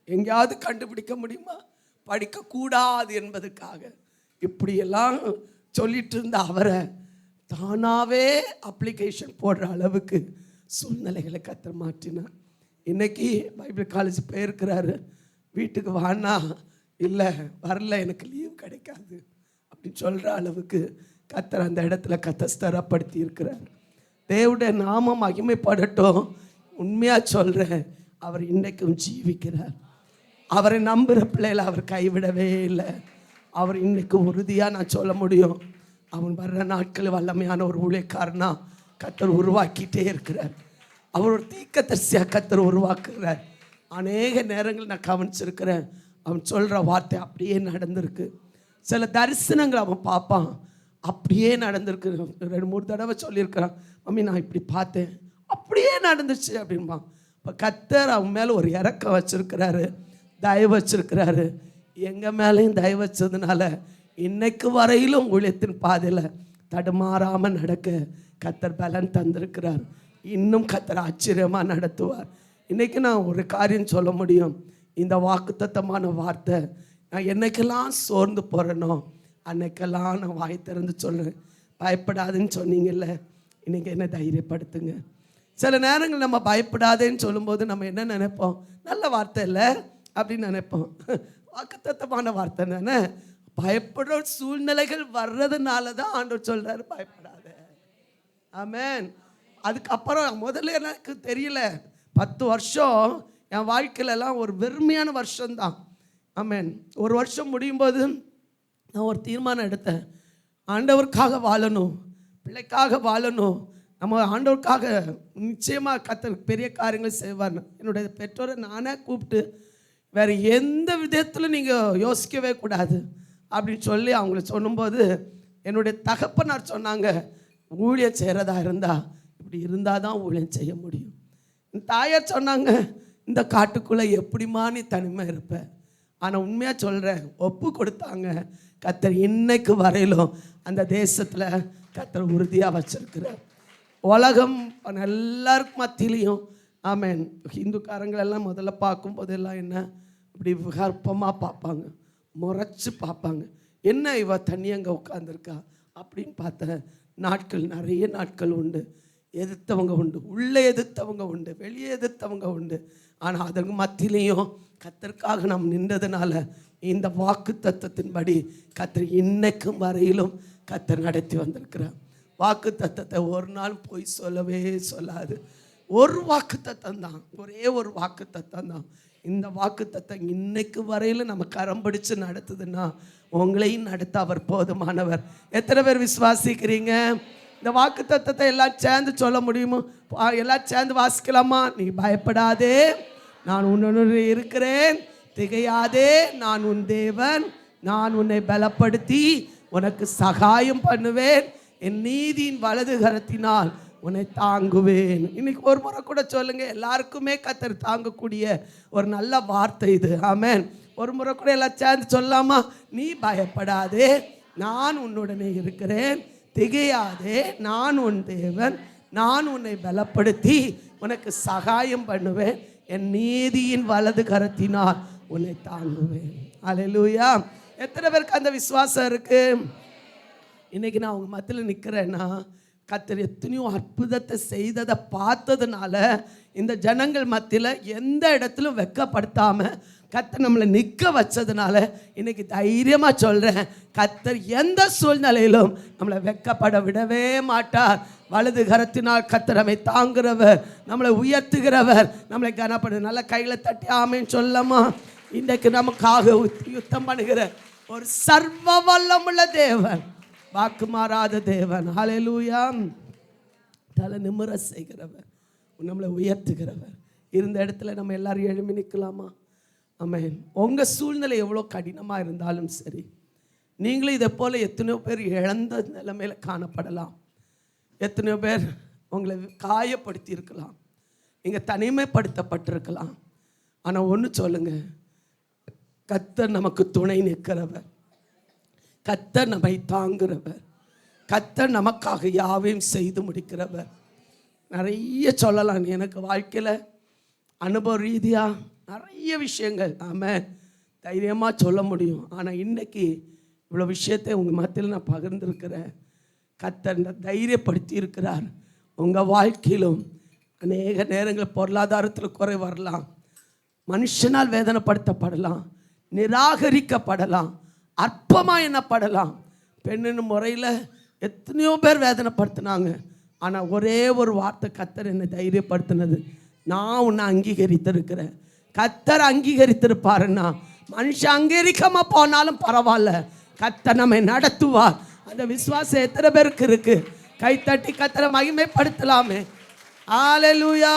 எங்கேயாவது கண்டுபிடிக்க முடியுமா? படிக்கக்கூடாது என்பதுக்காக இப்படியெல்லாம் சொல்லிட்டு இருந்த அவரை தானாகவே அப்ளிகேஷன் போடுற அளவுக்கு சூழ்நிலைகளை கர்த்தர் மாற்றினார். இன்னைக்கு பைபிள் காலேஜ் போயிருக்கிறாரு. வீட்டுக்கு வானா, இல்லை வரல, எனக்கு லீவ் கிடைக்காது அப்படின்னு சொல்கிற அளவுக்கு கர்த்தர் அந்த இடத்துல கத்தஸ்தரப்படுத்தி இருக்கிறார். தேவனுடைய நாமம் மகிமைப்படட்டும். உண்மையாக சொல்கிறேன், அவர் இன்றைக்கும் ஜீவிக்கிறார். அவரை நம்புகிற பிள்ளைகளை அவர் கைவிடவே இல்லை. அவர் இன்றைக்கு உறுதியாக நான் சொல்ல முடியும், அவன் வர்ற நாட்கள் வல்லமையான ஒரு ஊழியக்காரனா கர்த்தர் உருவாக்கிட்டே இருக்கிறார். அவர் ஒரு தீர்க்கதரிசியாக கர்த்தர் உருவாக்குகிறார். அநேக நேரங்கள் நான் கவனிச்சிருக்கிறேன், அவன் சொல்கிற வார்த்தை அப்படியே நடந்திருக்கு. சில தரிசனங்கள் அவன் பார்ப்பான், அப்படியே நடந்திருக்கு. 2-3 தடவை சொல்லியிருக்கிறான், மம்மி நான் இப்படி பார்த்தேன், அப்படியே நடந்துச்சு அப்படின்பான். இப்போ கர்த்தர் அவன் மேலே ஒரு இறக்கம் வச்சிருக்கிறாரு, தயவு வச்சிருக்கிறாரு. எங்கள் மேலேயும் தயவு வச்சதுனால இன்னைக்கு வரையிலும் ஊழியத்தின் பாதையில் தடுமாறாமல் நடக்க கர்த்தர் பலன் தந்திருக்கிறார். இன்னும் கர்த்தர் ஆச்சரியமாக நடத்துவார். இன்றைக்கி நான் ஒரு காரியம் சொல்ல முடியும், இந்த வாக்குத்தத்தமான வார்த்தை நான் என்னைக்கெல்லாம் சோர்ந்து போகிறேனோ அன்னைக்கெல்லாம் நான் வாய் திறந்து சொல்லுவேன். பயப்படாதுன்னு சொன்னீங்கல்ல, இன்றைக்கி என்ன தைரியப்படுத்துங்க. சில நேரங்கள் நம்ம பயப்படாதேன்னு சொல்லும்போது நம்ம என்ன நினைப்போம், நல்ல வார்த்தை இல்லை அப்படின்னு நினைப்போம். வாக்குத்தத்தமான வார்த்தை தானே. பயப்படுற சூழ்நிலைகள் வர்றதுனால தான் ஆண்டவர் சொல்கிறாரு பயப்படாத. ஆமென். அதுக்கப்புறம் முதல்ல எனக்கு தெரியல, 10 வருஷம் என் வாழ்க்கையிலலாம் ஒரு வெறுமையான வருஷம்தான். ஆமென். ஒரு வருஷம் முடியும் போது நான் ஒரு தீர்மானம் எடுத்தேன், ஆண்டவருக்காக வாழணும், பிள்ளைக்காக வாழணும். நம்ம ஆண்டவருக்காக நிச்சயமாக கர்த்தர் பெரிய காரியங்களை செய்வார். என்னுடைய பெற்றோரை நானே கூப்பிட்டு, வேறு எந்த விதத்தில் நீங்கள் யோசிக்கவே கூடாது அப்படின்னு சொல்லி அவங்கள சொல்லும்போது, என்னுடைய தகப்பனார் சொன்னாங்க, ஊழியம் செய்கிறதா இருந்தால் இப்படி இருந்தால் தான் ஊழியம் செய்ய முடியும். என் தாயார் சொன்னாங்க, இந்த காட்டுக்குள்ளே எப்படிமா நீ தனிமை இருப்ப. ஆனால் உண்மையாக சொல்கிறேன், ஒப்பு கொடுத்தாங்க. கர்த்தர் இன்னைக்கு வரையிலும் அந்த தேசத்தில் கர்த்தர் உறுதியாக வச்சிருக்கிறார். உலகம் எல்லாருக்கும் மத்தியிலையும் ஆமென். ஹிந்துக்காரங்களெல்லாம் முதல்ல பார்க்கும்போதெல்லாம் என்ன இப்படி கற்பமாக பார்ப்பாங்க, முறைச்சி பார்ப்பாங்க, என்ன இவ தண்ணி அங்கே உட்காந்துருக்கா அப்படின்னு பார்த்த நாட்கள், நிறைய நாட்கள் உண்டு. எதிர்த்தவங்க உண்டு, உள்ளே எதிர்த்தவங்க உண்டு, வெளியே எதிர்த்தவங்க உண்டு. ஆனால் அதற்கு மத்தியிலையும் கர்த்தருக்காக நாம் நின்றதுனால இந்த வாக்கு தத்தத்தின்படி கர்த்தர் இன்னைக்கும் வரையிலும் கர்த்தர் நடத்தி வந்திருக்கிறார். வாக்கு தத்தத்தை ஒரு நாள் போய் சொல்லவே சொல்லாது. ஒரு வாக்கு தத்தம் தான், ஒரே ஒரு வாக்கு தத்தம் தான். இந்த வாக்கு தத்தம் இன்னைக்கு வரையிலும் நம்ம கரம் பிடிச்சு நடத்துதுன்னா உங்களையும் நடத்த அவர் போதுமானவர். எத்தனை பேர் விசுவாசிக்கிறீங்க? இந்த வாக்கு தத்தத்தை எல்லாம் சேர்ந்து சொல்ல முடியுமோ? எல்லாம் சேர்ந்து வாசிக்கலாமா? நீ பயப்படாதே, நான் உன்னுடன் இருக்கிறேன், திகையாதே, நான் உன் தேவன், நான் உன்னை பலப்படுத்தி உனக்கு சகாயம் பண்ணுவேன், என் நீதியின் வலது கரத்தினால் உன்னை தாங்குவேன். இன்னைக்கு ஒரு முறை கூட சொல்லுங்க, எல்லாருக்குமே கர்த்தர் தாங்கக்கூடிய ஒரு நல்ல வார்த்தை இது. ஆமென். ஒரு முறை கூட எல்லாம் சேர்ந்து சொல்லாமா? நீ பயப்படாதே, நான் உன்னுடனே இருக்கிறேன், திகையாதே, நான் உன் தேவன், நான் உன்னை பலப்படுத்தி உனக்கு சகாயம் பண்ணுவேன், என் நீதியின் வலது கரத்தினால் உன்னை தாங்குவேன். அல்லேலூயா. எத்தனை பேருக்கு அந்த விசுவாசம் இருக்கு? இன்னைக்கு நான் உங்க மத்தியில் நிற்கிறேன்னா கர்த்தர் எத்தனையோ அற்புதத்தை செய்ததை பார்த்ததுனால இந்த ஜனங்கள் மத்தியில் எந்த இடத்திலும் வெட்கப்படுத்தாம கர்த்தர் நம்மளை நிற்க வச்சதுனால இன்னைக்கு தைரியமாக சொல்கிறேன், கர்த்தர் எந்த சூழ்நிலையிலும் நம்மளை வெட்கப்பட விடவே மாட்டார். வலது கரத்தினால் கர்த்தர் நம்மை தாங்குகிறவர், நம்மளை உயர்த்துகிறவர், நம்மளை கனப்படு. நல்ல கையில் தட்டி ஆமேன்னு சொல்லமா. இன்றைக்கு நமக்காக யுத்தம் பண்ணுகிற ஒரு சர்வ வல்லமுள்ள தேவன், வாக்கு மாறாத தேவன். ஹல்லேலூயா. தலை நிமிர செய்கிறவர், நம்மளை உயர்த்துகிறவர். இருந்த இடத்துல நம்ம எல்லாரும் எழும்பி நிற்கலாமா? ஆமென். உங்கள் சூழ்நிலை எவ்வளோ கடினமாக இருந்தாலும் சரி, நீங்களும் இதை போல் எத்தனையோ பேர் இழந்த நிலைமையில காணப்படலாம். எத்தனையோ பேர் உங்களை காயப்படுத்தி இருக்கலாம், நீங்கள் தனிமைப்படுத்தப்பட்டிருக்கலாம். ஆனால் ஒன்று சொல்லுங்க, கர்த்தர் நமக்கு துணை நிற்கிறவர், கர்த்தர் நம்மை தாங்குகிறவர், கர்த்தர் நமக்காக யாவையும் செய்து முடிக்கிறவர். நிறைய சொல்லலாம். எனக்கு வாழ்க்கையில் அனுபவ ரீதியாக நிறைய விஷயங்கள் ஆமாம் தைரியமாக சொல்ல முடியும். ஆனால் இன்றைக்கி இவ்வளோ விஷயத்தை உங்கள் மத்தியில் நான் பகிர்ந்துருக்கிறேன். கர்த்தர் தைரியப்படுத்தி இருக்கிறார். உங்கள் வாழ்க்கையிலும் அநேக நேரங்கள் பொருளாதாரத்தில் குறை வரலாம், மனுஷனால் வேதனைப்படுத்தப்படலாம், நிராகரிக்கப்படலாம், அற்பமாக எண்ணப்படலாம். பெண்ணின் முறையில் எத்தனையோ பேர் வேதனைப்படுத்தினாங்க. ஆனால் ஒரே ஒரு வார்த்தை கர்த்தர் என்னை தைரியப்படுத்தினது, நான் உன்னை அங்கீகரித்திருக்கிறேன். கர்த்தர் அங்கீகரித்திருப்பாருன்னா மனுஷன் அங்கீகரிக்காம போனாலும் பரவாயில்ல, கர்த்தர் நம்மை நடத்துவார். அந்த விசுவாசம் எத்தனை பேருக்கு இருக்கு? கைத்தட்டி கர்த்தரை மகிமைப்படுத்தலாமே. ஹல்லேலூயா.